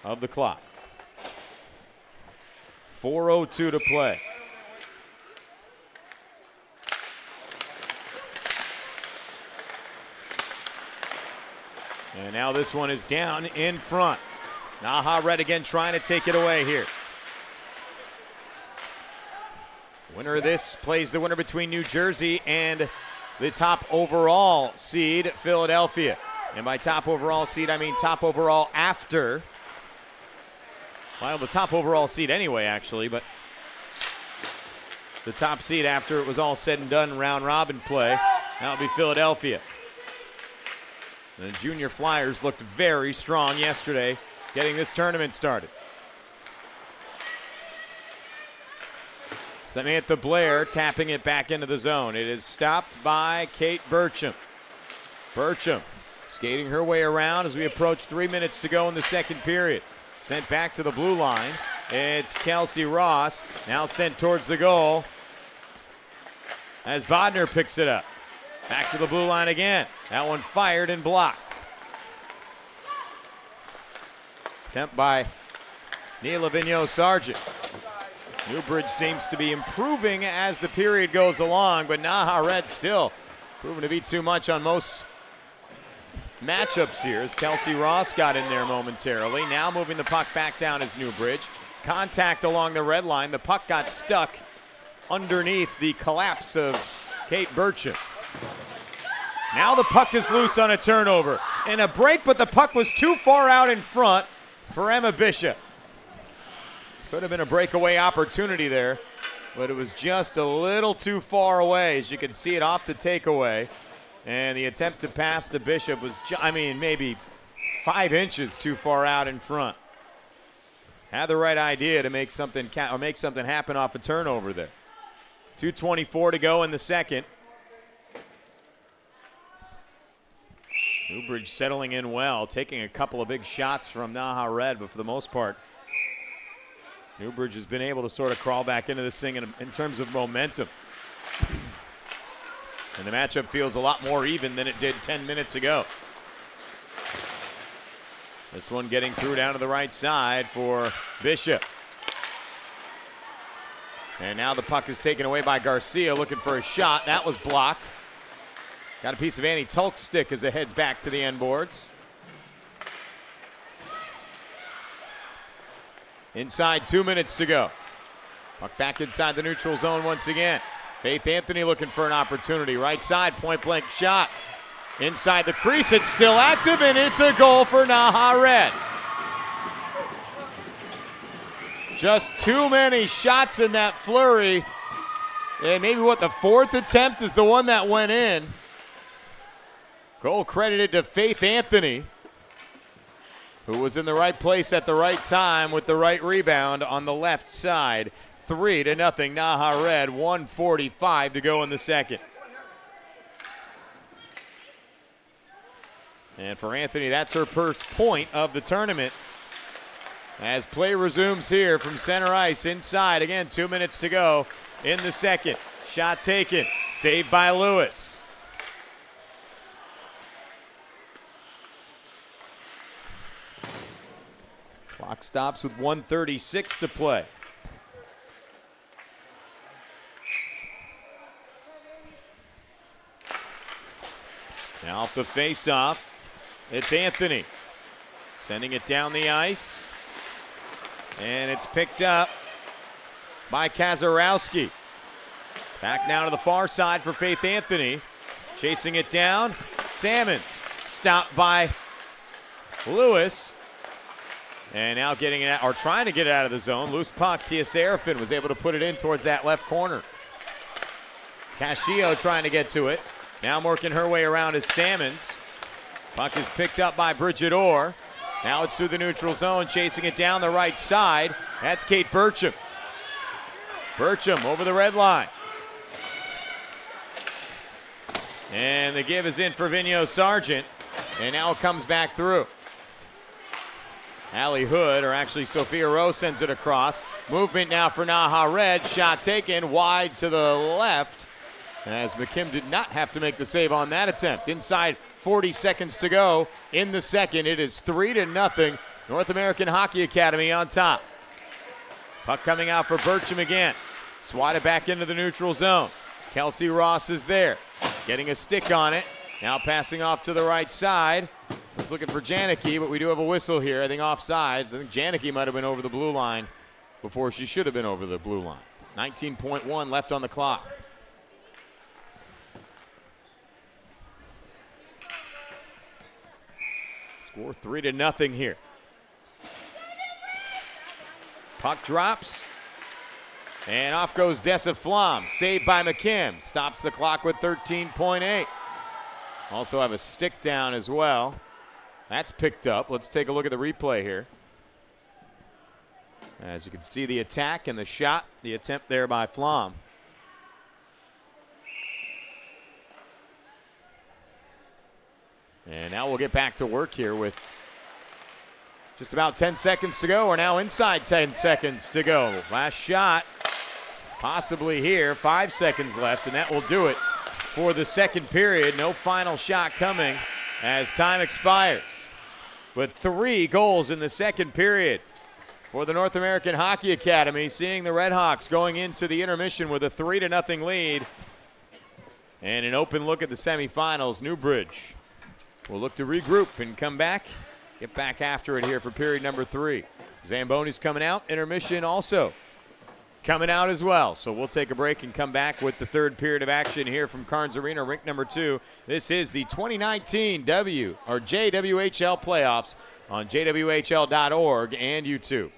of the clock. 4:02 to play. And now this one is down in front. NAHA Red again trying to take it away here. Winner of this plays the winner between New Jersey and the top overall seed, Philadelphia. And by top overall seed, I mean top overall after. Well, the top overall seed anyway, actually, but the top seed after it was all said and done, round robin play. That'll be Philadelphia. The junior Flyers looked very strong yesterday, getting this tournament started. Samantha Blair tapping it back into the zone. It is stopped by Kate Burcham. Burcham skating her way around as we approach 3 minutes to go in the second period. Sent back to the blue line. It's Kelsey Ross, now sent towards the goal as Bodner picks it up. Back to the blue line again. That one fired and blocked. Attempt by Neela Vigneault-Sargent. Newbridge seems to be improving as the period goes along, but NAHA Red still proving to be too much on most matchups here as Kelsey Ross got in there momentarily. Now moving the puck back down is Newbridge. Contact along the red line. The puck got stuck underneath the collapse of Kate Burcham. Now the puck is loose on a turnover. And a break, but the puck was too far out in front for Emma Bishop. Could have been a breakaway opportunity there, but it was just a little too far away. As you can see it off to takeaway. And the attempt to pass to Bishop was, maybe 5 inches too far out in front. Had the right idea to make something happen off a turnover there. 2:24 to go in the second. Newbridge settling in well, taking a couple of big shots from NAHA Red, but for the most part, Newbridge has been able to sort of crawl back into this thing in terms of momentum. And the matchup feels a lot more even than it did 10 minutes ago. This one getting through down to the right side for Bishop. And now the puck is taken away by Garcia, looking for a shot. That was blocked. Got a piece of Annie Tulk's stick as it heads back to the end boards. Inside 2 minutes to go. Puck back inside the neutral zone once again. Faith Anthony looking for an opportunity. Right side, point blank shot. Inside the crease, it's still active, and it's a goal for NAHA Red. Just too many shots in that flurry. And maybe the fourth attempt is the one that went in. Goal credited to Faith Anthony, who was in the right place at the right time with the right rebound on the left side. 3-0 NAHA Red, 1:45 to go in the second. And for Anthony, that's her first point of the tournament. As play resumes here from center ice inside. Again, 2 minutes to go in the second. Shot taken, saved by Lewis. Clock stops with 1:36 to play. Now off the face-off, it's Anthony. Sending it down the ice. And it's picked up by Kazarowski. Back now to the far side for Faith Anthony. Chasing it down. Salmons stopped by Lewis. And now getting it, or trying to get it out of the zone. Loose puck. Tia Serafin was able to put it in towards that left corner. Cascio trying to get to it. Now working her way around is Salmons. Puck is picked up by Bridget Orr. Now it's through the neutral zone, chasing it down the right side. That's Kate Burcham. Burcham over the red line. And the give is in for Vigneault-Sargent. And now it comes back through. Allie Hood, or actually Sophia Rowe, sends it across. Movement now for NAHA Red. Shot taken wide to the left, as McKim did not have to make the save on that attempt. Inside 40 seconds to go in the second. It is 3-0. North American Hockey Academy on top. Puck coming out for Burcham again. Swatted back into the neutral zone. Kelsey Ross is there, getting a stick on it. Now passing off to the right side. I was looking for Janicki, but we do have a whistle here. I think offsides. I think Janicki might have been over the blue line before she should have been over the blue line. 19.1 left on the clock. Score 3-0 here. Puck drops. And off goes Dessa Flom. Saved by McKim. Stops the clock with 13.8. Also have a stick down as well. That's picked up. Let's take a look at the replay here. As you can see, the attack and the shot, the attempt there by Flom. And now we'll get back to work here with just about 10 seconds to go. We're now inside 10 seconds to go. Last shot, possibly here. 5 seconds left, and that will do it for the second period. No final shot coming as time expires. But 3 goals in the second period for the North American Hockey Academy, seeing the Redhawks going into the intermission with a 3-0 lead. And an open look at the semifinals. Newbridge will look to regroup and come back. Get back after it here for period number 3. Zamboni's coming out. Intermission also coming out as well. So we'll take a break and come back with the third period of action here from Cairns Arena, rink number 2. This is the 2019 JWHL playoffs on JWHL.org and YouTube.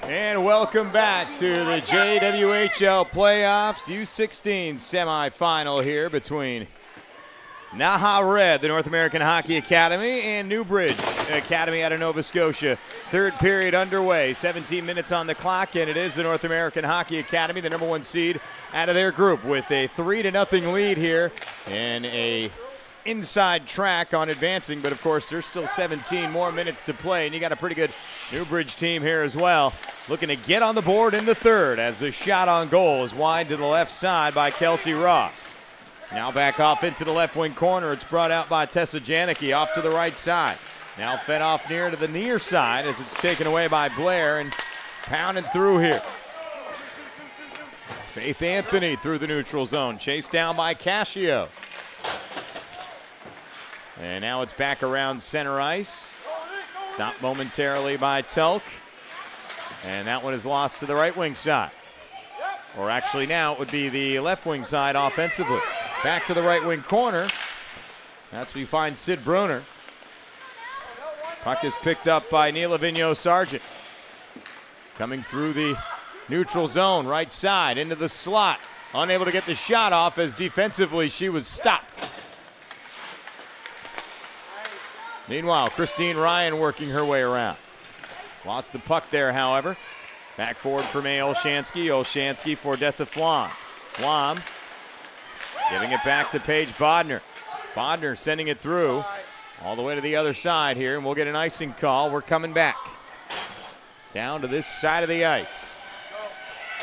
And welcome back to the JWHL playoffs, U-16 semifinal here between NAHA Red, the North American Hockey Academy, and Newbridge Academy out of Nova Scotia. Third period underway, 17 minutes on the clock, and it is the North American Hockey Academy, the #1 seed out of their group, with a 3-0 lead here and a inside track on advancing, but of course there's still 17 more minutes to play, and you got a pretty good Newbridge team here as well, looking to get on the board in the third as the shot on goal is wide to the left side by Kelsey Ross. Now back off into the left wing corner. It's brought out by Tessa Janicki off to the right side. Now fed off near to the near side as it's taken away by Blair and pounding through here. Faith Anthony through the neutral zone, chased down by Cascio. And now it's back around center ice. Stopped momentarily by Tulk. And that one is lost to the right wing side. Or actually now it would be the left wing side offensively. Back to the right wing corner. That's where you find Sid Bruner. Puck is picked up by Neela Vigneault-Sargent. Coming through the neutral zone, right side, into the slot. Unable to get the shot off as defensively she was stopped. Meanwhile, Christine Ryan working her way around. Lost the puck there, however. Back forward for May Olshansky. Olshansky for Dessa Flom. Flom giving it back to Paige Bodner. Bodner sending it through all the way to the other side here, and we'll get an icing call. We're coming back down to this side of the ice.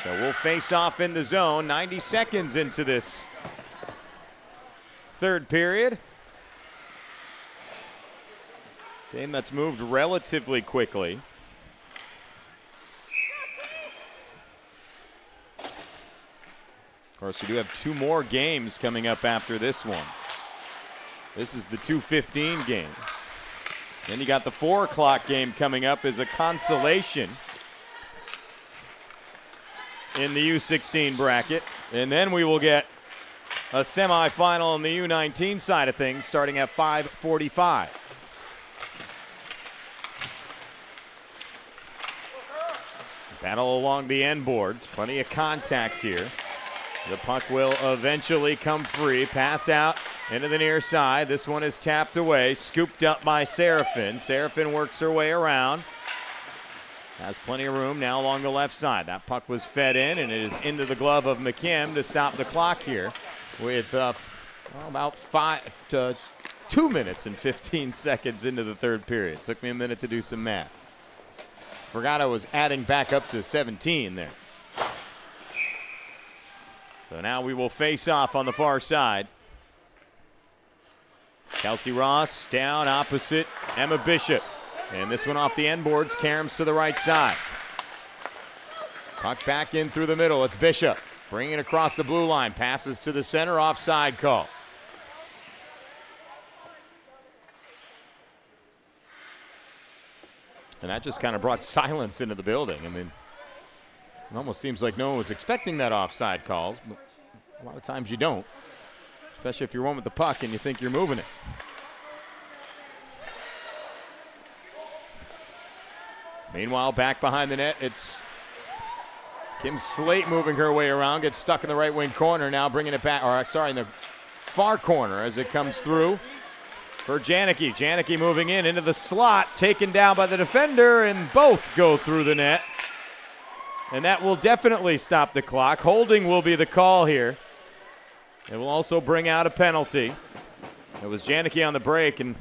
So we'll face off in the zone. 90 seconds into this third period. Game that's moved relatively quickly. Of course, we do have 2 more games coming up after this one. This is the 2:15 game. Then you got the 4 o'clock game coming up as a consolation in the U-16 bracket. And then we will get a semifinal on the U-19 side of things starting at 5:45. Battle along the end boards. Plenty of contact here. The puck will eventually come free. Pass out into the near side. This one is tapped away. Scooped up by Seraphin. Seraphin works her way around. Has plenty of room now along the left side. That puck was fed in, and it is into the glove of McKim to stop the clock here with about 2 minutes and 15 seconds into the third period. Took me a minute to do some math. Forgot I was adding back up to 17 there. So now we will face off on the far side. Kelsey Ross down opposite Emma Bishop. And this one off the end boards, Cairns to the right side. Puck back in through the middle, it's Bishop. Bringing it across the blue line, passes to the center, offside call. And that just kind of brought silence into the building. I mean, it almost seems like no one was expecting that offside call. But a lot of times you don't, especially if you're one with the puck and you think you're moving it. Meanwhile, back behind the net, it's Kim Slate moving her way around, gets stuck in the right wing corner, now bringing it back, or sorry, in the far corner as it comes through for Janicki. Janicki moving in into the slot, taken down by the defender, and both go through the net. And that will definitely stop the clock. Holding will be the call here. It will also bring out a penalty. It was Janicki on the break, and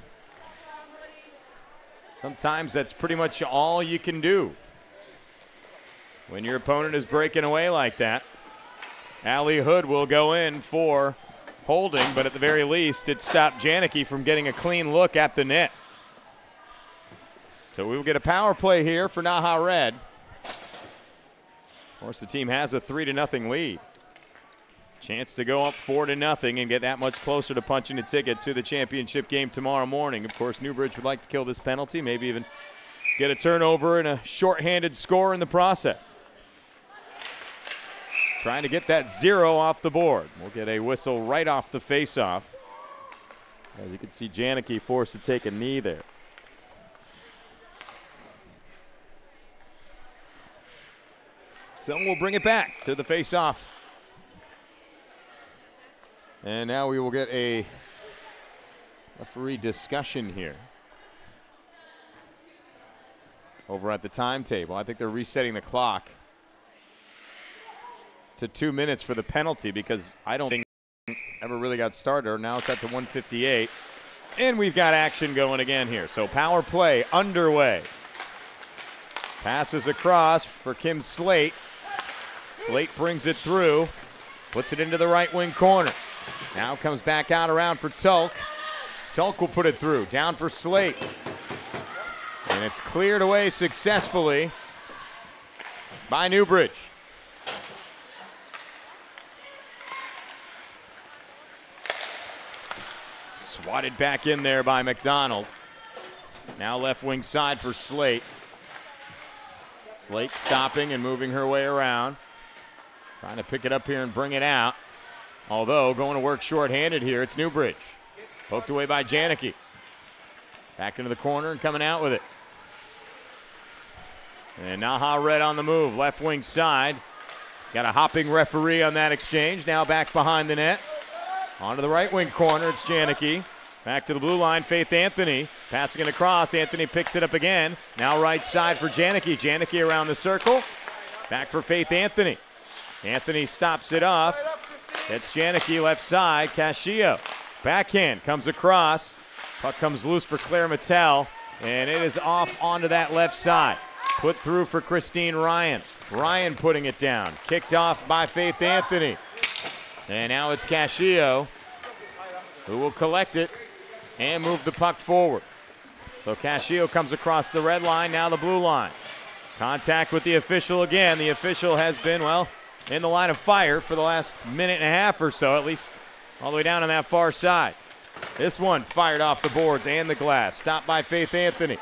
sometimes that's pretty much all you can do when your opponent is breaking away like that. Allie Hood will go in for holding, but at the very least, it stopped Janicki from getting a clean look at the net. So we will get a power play here for NAHA Red. Of course, the team has a 3-0 lead. Chance to go up 4-0 and get that much closer to punching a ticket to the championship game tomorrow morning. Of course, Newbridge would like to kill this penalty, maybe even get a turnover and a shorthanded score in the process. Trying to get that 0 off the board. We'll get a whistle right off the faceoff. As you can see, Janicki forced to take a knee there. So we'll bring it back to the face-off. And now we will get a referee discussion here over at the timetable. I think they're resetting the clock to 2 minutes for the penalty because I don't think it ever really got started. Now it's at the 1:58. And we've got action going again here. So power play underway. Passes across for Kim Slate. Slate brings it through, puts it into the right wing corner. Now comes back out around for Tulk. Tulk will put it through, down for Slate. And it's cleared away successfully by Newbridge. Swatted back in there by McDonald. Now left wing side for Slate. Slate stopping and moving her way around. Trying to pick it up here and bring it out. Although going to work shorthanded here, it's Newbridge. Poked away by Janicki. Back into the corner and coming out with it. And NAHA Red on the move, left wing side. Got a hopping referee on that exchange. Now back behind the net. Onto the right wing corner, it's Janicki. Back to the blue line, Faith Anthony. Passing it across, Anthony picks it up again. Now right side for Janicki. Janicki around the circle. Back for Faith Anthony. Anthony stops it off. It's Janicki left side, Cascio. Backhand comes across. Puck comes loose for Claire Mattel. And it is off onto that left side. Put through for Christine Ryan. Ryan putting it down. Kicked off by Faith Anthony. And now it's Cascio who will collect it and move the puck forward. So Cascio comes across the red line, now the blue line. Contact with the official again. The official has been, well, in the line of fire for the last minute and a half or so, at least all the way down on that far side. This one fired off the boards and the glass. Stopped by Faith Anthony.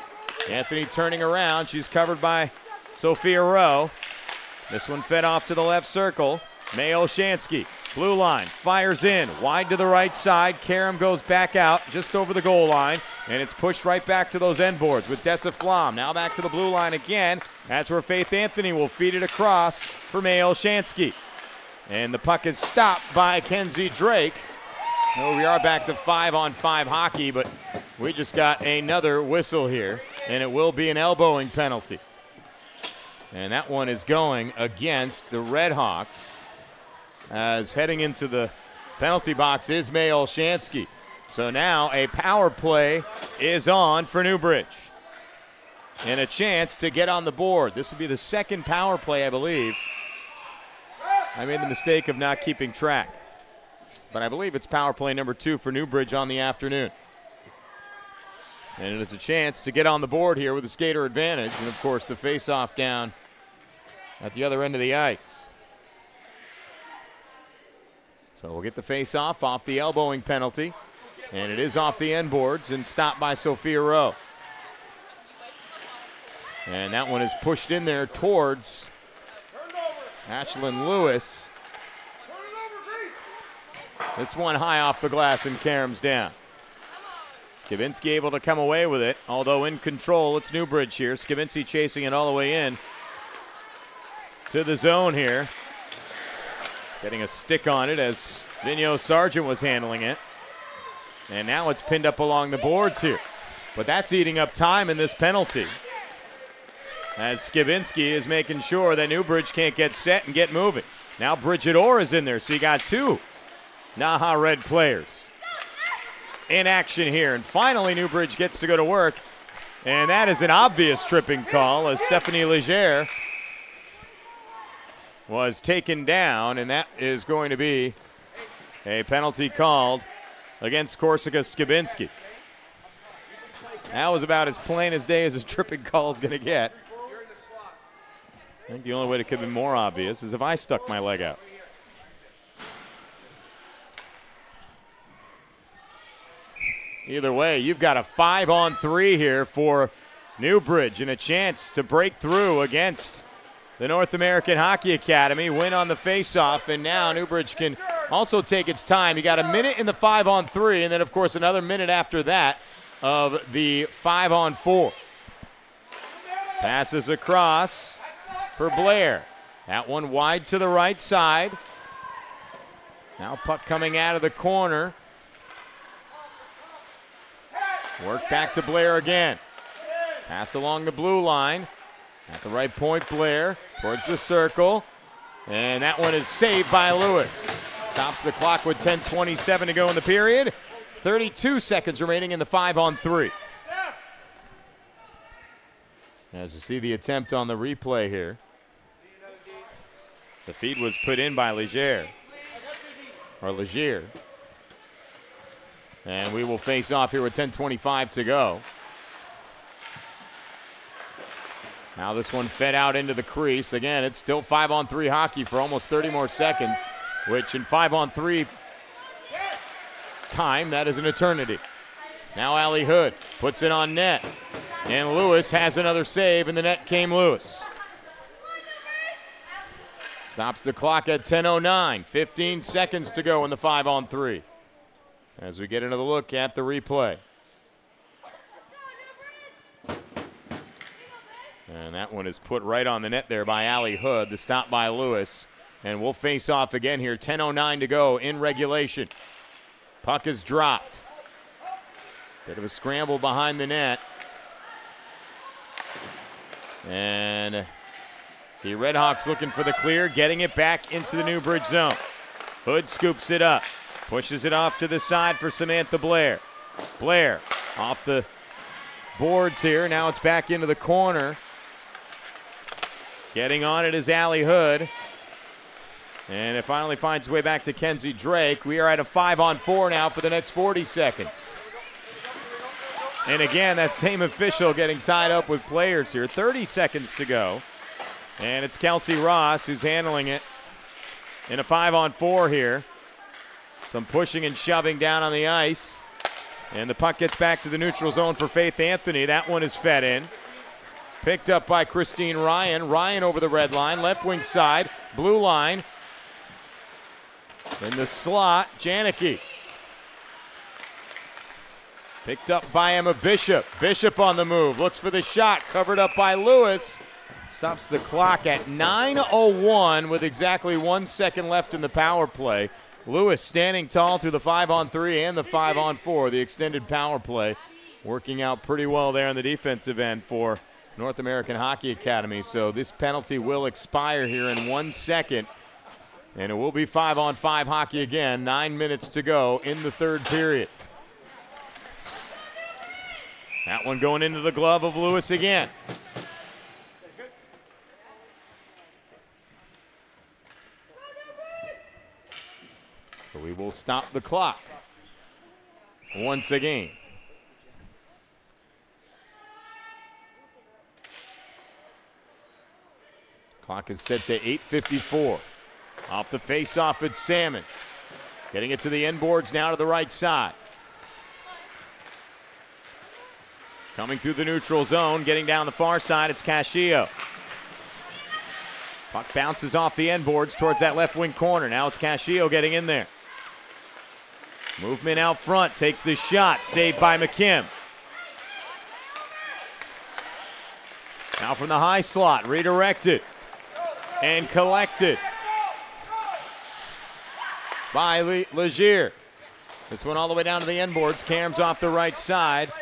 Anthony turning around. She's covered by Sophia Rowe. This one fed off to the left circle. May Olshansky, blue line, fires in, wide to the right side. Karam goes back out just over the goal line, and it's pushed right back to those end boards with Dessa Flom. Now back to the blue line again. That's where Faith Anthony will feed it across for May Olshansky. And the puck is stopped by Kenzie Drake. Oh, we are back to 5-on-5 hockey, but we just got another whistle here, and it will be an elbowing penalty. And that one is going against the Redhawks. As heading into the penalty box is May Olshansky. So now a power play is on for Newbridge. And a chance to get on the board. This will be the second power play, I believe. I made the mistake of not keeping track. But I believe it's power play number 2 for Newbridge on the afternoon. And it is a chance to get on the board here with a skater advantage. And, of course, the face-off down at the other end of the ice. So we'll get the face-off off the elbowing penalty. And it is off the end boards and stopped by Sophia Rowe. And that one is pushed in there towards Ashlyn Lewis. This one high off the glass and Karam's down. Skavinsky able to come away with it, although in control. It's Newbridge here. Skavinsky chasing it all the way in to the zone here. Getting a stick on it as Vigneault Sargent was handling it. And now it's pinned up along the boards here. But that's eating up time in this penalty, as Skavinsky is making sure that Newbridge can't get set and get moving. Now Bridget Orr is in there, so you got 2 NAHA Red players in action here. And finally Newbridge gets to go to work. And that is an obvious tripping call as Stephanie Legere was taken down, and that is going to be a penalty called against Corsica Skavinsky. That was about as plain as day as a tripping call is going to get. I think the only way it could have been more obvious is if I stuck my leg out. Either way, you've got a 5-on-3 here for Newbridge and a chance to break through against the North American Hockey Academy, win on the faceoff, and now Newbridge can also take its time. You got a minute in the 5-on-3, and then, of course, another minute after that of the 5-on-4. Passes across for Blair. That one wide to the right side. Now puck coming out of the corner. Work back to Blair again. Pass along the blue line. At the right point, Blair towards the circle. And that one is saved by Lewis. Stops the clock with 10:27 to go in the period. 32 seconds remaining in the 5-on-3. As you see the attempt on the replay here. The feed was put in by Legier. And we will face off here with 10:25 to go. Now this one fed out into the crease. Again, it's still 5-on-3 hockey for almost 30 more seconds, which in 5-on-3 time, that is an eternity. Now Ali Hood puts it on net. And Lewis has another save, and the net came Lewis. Stops the clock at 10:09. 15 seconds to go in the 5-on-3. As we get another look at the replay. And that one is put right on the net there by Ali Hood. The stop by Lewis. And we'll face off again here. 10:09 to go in regulation. Puck is dropped. Bit of a scramble behind the net. And the Redhawks looking for the clear, getting it back into the Newbridge zone. Hood scoops it up, pushes it off to the side for Samantha Blair. Blair off the boards here. Now it's back into the corner. Getting on it is Ali Hood. And it finally finds its way back to Kenzie Drake. We are at a 5-on-4 now for the next 40 seconds. And again, that same official getting tied up with players here. 30 seconds to go. And it's Kelsey Ross who's handling it in a 5-on-4 here. Some pushing and shoving down on the ice. And the puck gets back to the neutral zone for Faith Anthony. That one is fed in. Picked up by Christine Ryan. Ryan over the red line, left wing side, blue line. In the slot, Janicki. Picked up by Emma Bishop. Bishop on the move, looks for the shot, covered up by Lewis. Stops the clock at 9:01 with exactly 1 second left in the power play. Lewis standing tall through the 5-on-3 and the 5-on-4, the extended power play. Working out pretty well there on the defensive end for North American Hockey Academy. So this penalty will expire here in 1 second. And it will be 5-on-5 hockey again. 9 minutes to go in the third period. That one going into the glove of Lewis again. So we will stop the clock once again. Clock is set to 8:54. Off the face-off, it's Salmons. Getting it to the end boards now to the right side. Coming through the neutral zone, getting down the far side, it's Cascio. Puck bounces off the end boards towards that left wing corner. Now it's Cascio getting in there. Movement out front, takes the shot, saved by McKim. Now from the high slot, redirected and collected by Legier. This one all the way down to the end boards. Cairns off the right side.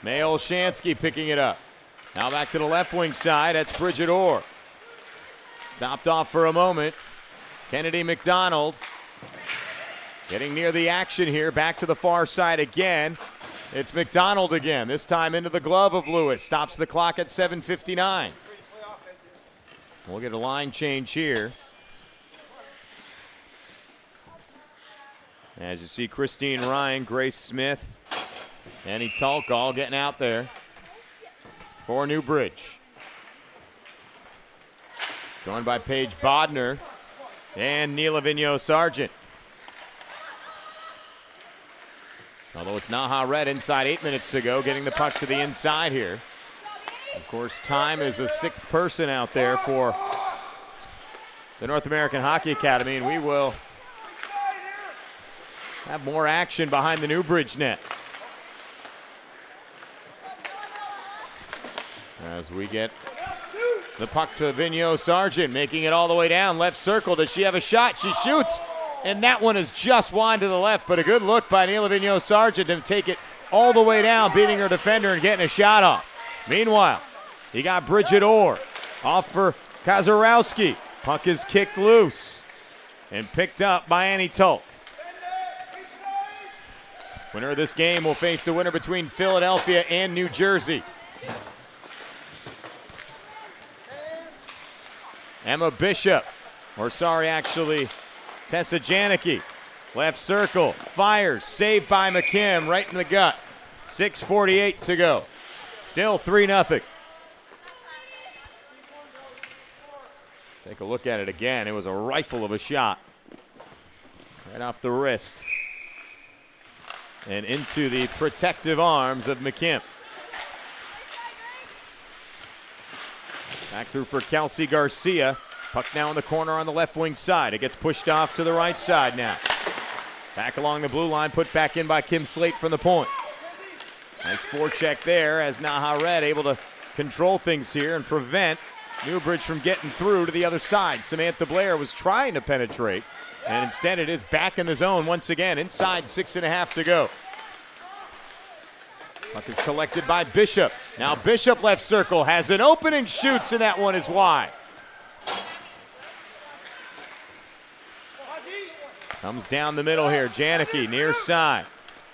May Olshansky picking it up. Now back to the left wing side. That's Bridget Orr. Stopped off for a moment. Kennedy McDonald getting near the action here. Back to the far side again. It's McDonald again. This time into the glove of Lewis. Stops the clock at 7:59. We'll get a line change here. As you see, Christine Ryan, Grace Smith, Annie Tulk all getting out there for Newbridge. Joined by Paige Bodner and Neela Vigneault-Sargent. Although it's NAHA red inside 8 minutes to go, getting the puck to the inside here. Of course, time is a sixth person out there for the North American Hockey Academy, and we will have more action behind the Newbridge net. As we get The puck to Vigneault Sargent, making it all the way down. Left circle. Does she have a shot? She shoots. And that one is just wide to the left, but a good look by Neela Vigneault Sargent to take it all the way down, beating her defender and getting a shot off. Meanwhile, you got Bridget Orr off for Kazarowski. Puck is kicked loose and picked up by Annie Tulk. Winner of this game will face the winner between Philadelphia and New Jersey. Emma Bishop, Tessa Janicki. Left circle, fires, saved by McKim, right in the gut. 6:48 to go. Still 3-0. Take a look at it again. It was a rifle of a shot. Right off the wrist. And into the protective arms of McKim. Back through for Kelsey Garcia. Puck now in the corner on the left wing side. It gets pushed off to the right side now. Back along the blue line, put back in by Kim Slate from the point. Nice forecheck there as NAHA Red able to control things here and prevent Newbridge from getting through to the other side. Samantha Blair was trying to penetrate, and instead it is back in the zone once again. Inside 6.5 to go. Puck is collected by Bishop. Now Bishop left circle has an opening, shoots, and that one is wide. Comes down the middle here. Janicki near side.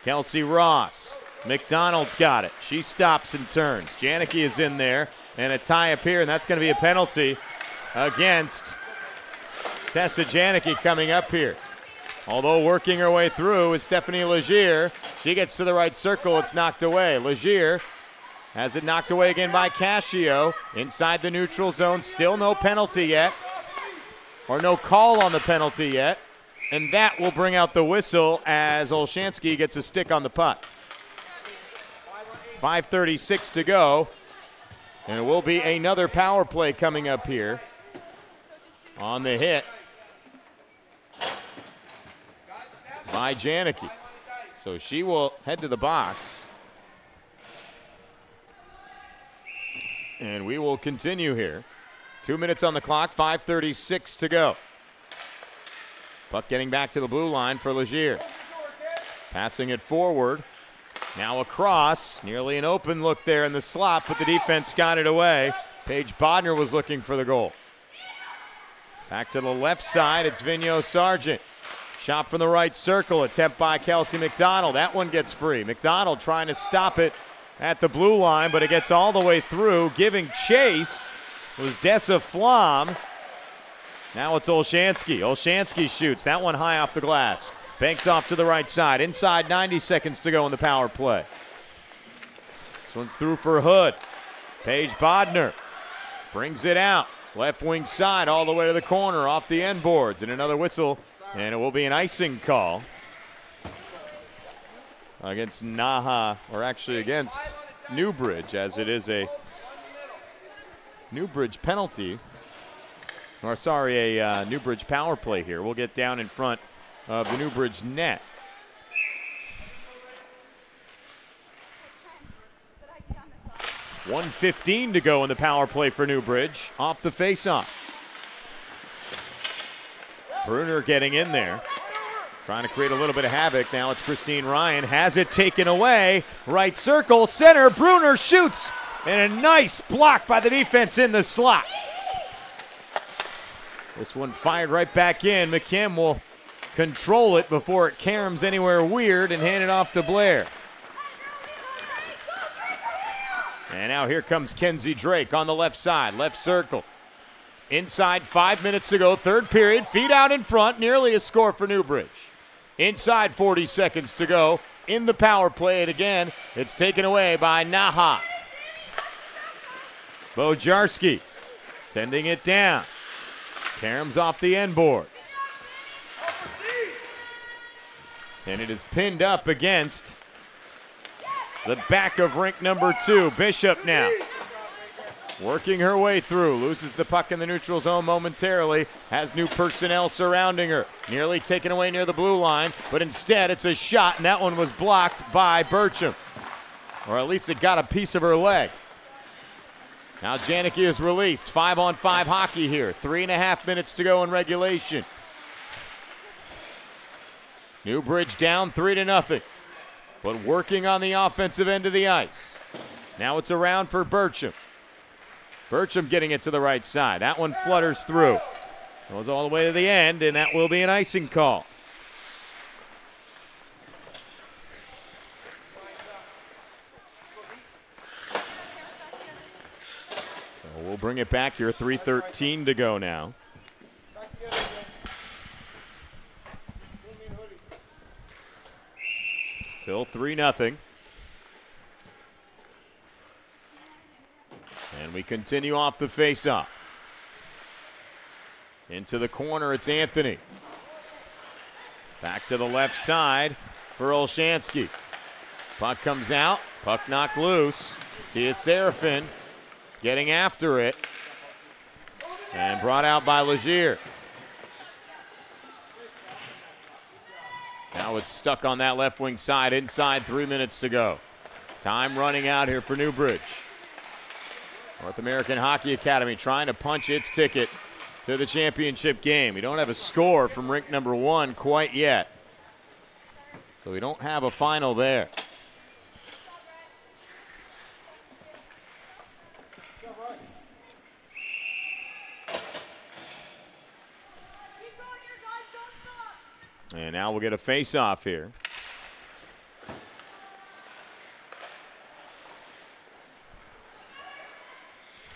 Kelsey Ross. McDonald's got it. She stops and turns. Janicki is in there, and a tie up here, and that's going to be a penalty against Tessa Janicki coming up here. Although working her way through is Stephanie Legier. She gets to the right circle. It's knocked away. Legier has it knocked away again by Cascio. Inside the neutral zone. Still no penalty yet, or no call on the penalty yet. And that will bring out the whistle as Olshansky gets a stick on the puck. 5:36 to go. And it will be another power play coming up here on the hit by Janicki. So she will head to the box. And we will continue here. 2 minutes on the clock, 5:36 to go. Puck getting back to the blue line for Legier. Passing it forward. Now across. Nearly an open look there in the slot, but the defense got it away. Paige Bodner was looking for the goal. Back to the left side. It's Vigneault Sargent. Shot from the right circle. Attempt by Kelsey McDonald. That one gets free. McDonald trying to stop it at the blue line, but it gets all the way through. Giving chase was Dessa Flom. Now it's Olshansky. Olshansky shoots. That one high off the glass. Banks off to the right side. Inside 90 seconds to go in the power play. This one's through for Hood. Paige Bodner brings it out. Left wing side all the way to the corner off the end boards. And another whistle. And it will be an icing call against NAHA, or actually against Newbridge, as it is a Newbridge penalty. Or sorry, a Newbridge power play here. We'll get down in front of the Newbridge net. .115 to go in the power play for Newbridge. Off the faceoff. Bruner getting in there. Trying to create a little bit of havoc. Now it's Christine Ryan. Has it taken away. Right circle, center. Bruner shoots. And a nice block by the defense in the slot. This one fired right back in. McKim will control it before it caroms anywhere weird and hand it off to Blair. And now here comes Kenzie Drake on the left side. Left circle. Inside 5 minutes to go. Third period. Feet out in front. Nearly a score for Newbridge. Inside 40 seconds to go in the power play. And again, it's taken away by NAHA. Bojarski sending it down. Caroms off the end boards. And it is pinned up against the back of rink number 2. Bishop now working her way through. Loses the puck in the neutral zone momentarily. Has new personnel surrounding her. Nearly taken away near the blue line, but instead it's a shot, and that one was blocked by Burcham. Or at least it got a piece of her leg. Now Janicki is released. 5-on-5 hockey here. 3.5 minutes to go in regulation. Newbridge down 3-0. But working on the offensive end of the ice. Now it's around for Bertram. Bertram getting it to the right side. That one flutters through. Goes all the way to the end, and that will be an icing call. So we'll bring it back here. 3:13 to go now. Still 3-0. And we continue off the faceoff. Into the corner, it's Anthony. Back to the left side for Olshansky. Puck comes out, puck knocked loose. Tia Serafin getting after it. And brought out by Legier. Now it's stuck on that left wing side, inside 3 minutes to go. Time running out here for Newbridge. North American Hockey Academy trying to punch its ticket to the championship game. We don't have a score from rink number 1 quite yet. So we don't have a final there. And now we'll get a face-off here.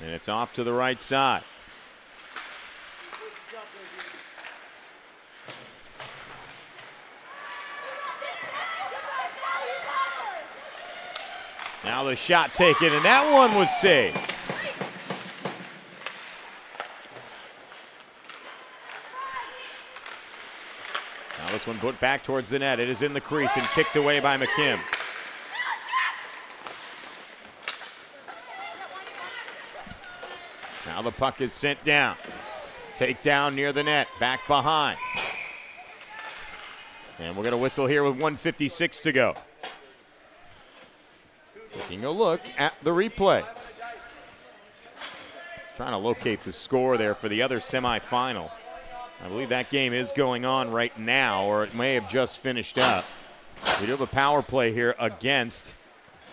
And it's off to the right side. Now the shot taken, and that one was saved. Now this one put back towards the net. It is in the crease and kicked away by McKim. Now the puck is sent down. Takedown near the net, back behind. And we're going to whistle here with 1:56 to go. Taking a look at the replay. Trying to locate the score there for the other semifinal. I believe that game is going on right now, or it may have just finished up. We do have a power play here against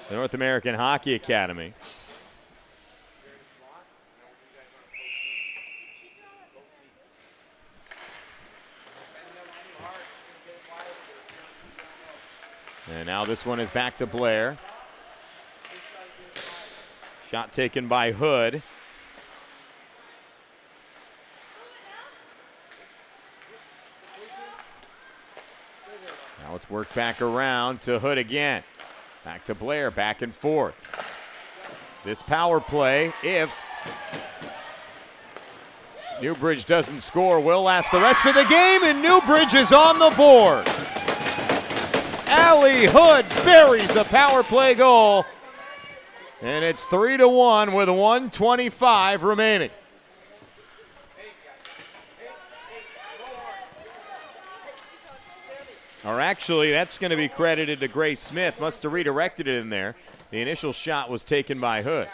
the North American Hockey Academy. And now this one is back to Blair. Shot taken by Hood. Now it's worked back around to Hood again. Back to Blair, back and forth. This power play, if Newbridge doesn't score, will last the rest of the game, and Newbridge is on the board. Allie Hood buries a power play goal. And it's 3-1 with 1:25 remaining. Or actually, that's going to be credited to Grace Smith. Must have redirected it in there. The initial shot was taken by Hood.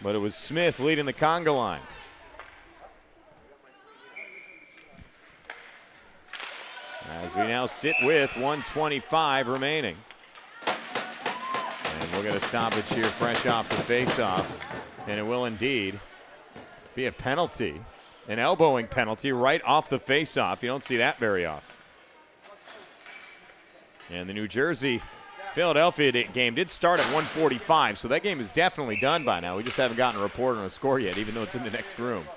But it was Smith leading the conga line. As we now sit with 1:25 remaining. And we'll get a stoppage here fresh off the faceoff. And it will indeed be a penalty, an elbowing penalty right off the faceoff. You don't see that very often. And the New Jersey-Philadelphia game did start at 1:45, so that game is definitely done by now. We just haven't gotten a report on a score yet, even though it's in the next room.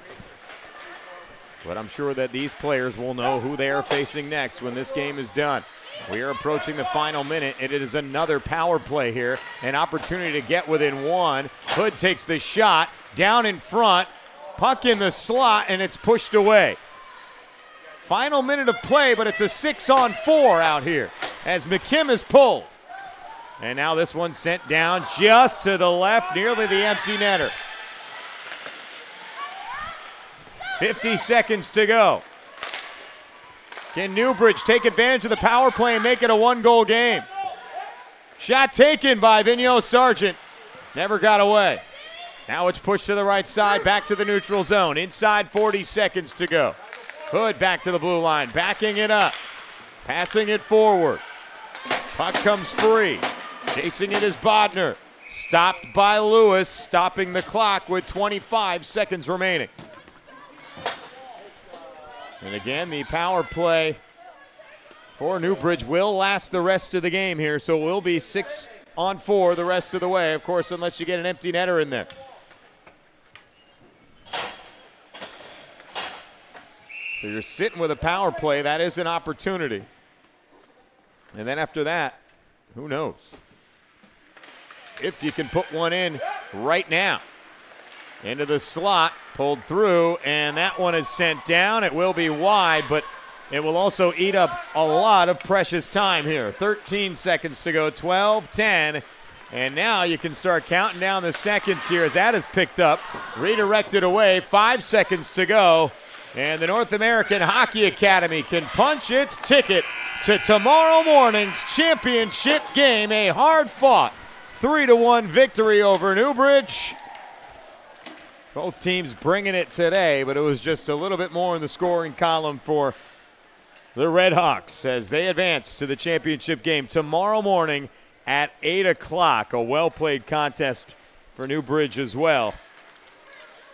But I'm sure that these players will know who they are facing next when this game is done. We are approaching the final minute, and it is another power play here. An opportunity to get within one. Hood takes the shot, down in front, puck in the slot, and it's pushed away. Final minute of play, but it's a 6-on-4 out here as McKim is pulled. And now this one sent down just to the left, nearly the empty netter. 50 seconds to go. Can Newbridge take advantage of the power play and make it a one-goal game? Shot taken by Vigneault Sargent. Never got away. Now it's pushed to the right side, back to the neutral zone. Inside 40 seconds to go. Hood back to the blue line, backing it up. Passing it forward. Puck comes free. Chasing it is Bodner. Stopped by Lewis, stopping the clock with 25 seconds remaining. And again, the power play for Newbridge will last the rest of the game here, so it will be 6-on-4 the rest of the way, of course, unless you get an empty netter in there. So you're sitting with a power play. That is an opportunity. And then after that, who knows? If you can put one in right now. Into the slot, pulled through, and that one is sent down. It will be wide, but it will also eat up a lot of precious time here. 13 seconds to go, 12-10. And now you can start counting down the seconds here as that is picked up, redirected away, 5 seconds to go. And the North American Hockey Academy can punch its ticket to tomorrow morning's championship game. A hard-fought 3-1 victory over Newbridge. Both teams bringing it today, but it was just a little bit more in the scoring column for the Red Hawks as they advance to the championship game tomorrow morning at 8 o'clock. A well-played contest for Newbridge as well.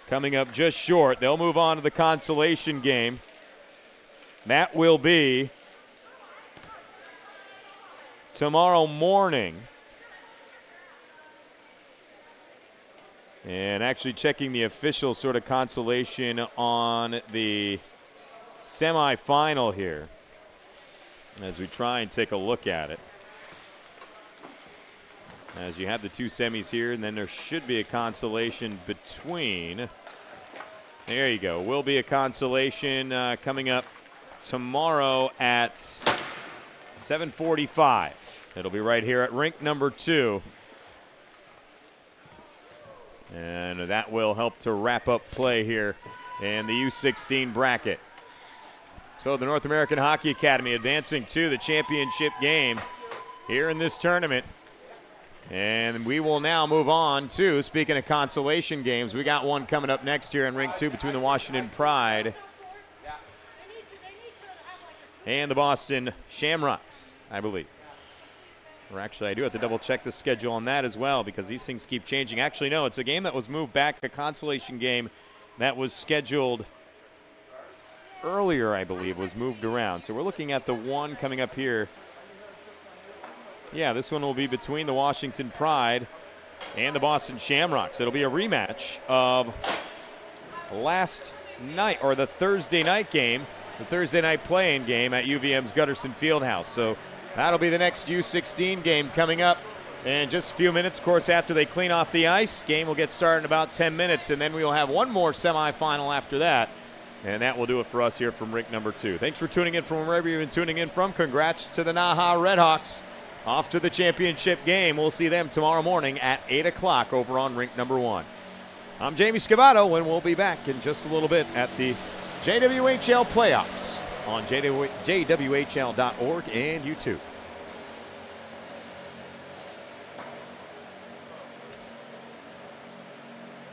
Coming up just short. They'll move on to the consolation game. That will be tomorrow morning. And actually checking the official sort of consolation on the semifinal here as we try and take a look at it. As you have the two semis here, and then there should be a consolation between. There you go. Will be a consolation coming up tomorrow at 7:45. It'll be right here at rink number 2. And that will help to wrap up play here in the U-16 bracket. So the North American Hockey Academy advancing to the championship game here in this tournament. And we will now move on to, speaking of consolation games, we got one coming up next year in rink 2 between the Washington Pride and the Boston Shamrocks, I believe. Or actually, I do have to double check the schedule on that as well because these things keep changing. Actually, no, it's a game that was moved back, a consolation game that was scheduled earlier, I believe, was moved around. So we're looking at the one coming up here. Yeah, this one will be between the Washington Pride and the Boston Shamrocks. It'll be a rematch of last night, or the Thursday night game, the Thursday night play-in game at UVM's Gutterson Fieldhouse. So that'll be the next U-16 game coming up in just a few minutes. Of course, after they clean off the ice, game will get started in about 10 minutes, and then we will have one more semifinal after that. And that will do it for us here from rink number 2. Thanks for tuning in from wherever you've been tuning in from. Congrats to the NAHA Red Hawks. Off to the championship game. We'll see them tomorrow morning at 8 o'clock over on rink number 1. I'm Jamie Scavato, and we'll be back in just a little bit at the JWHL playoffs on JWHL.org and YouTube.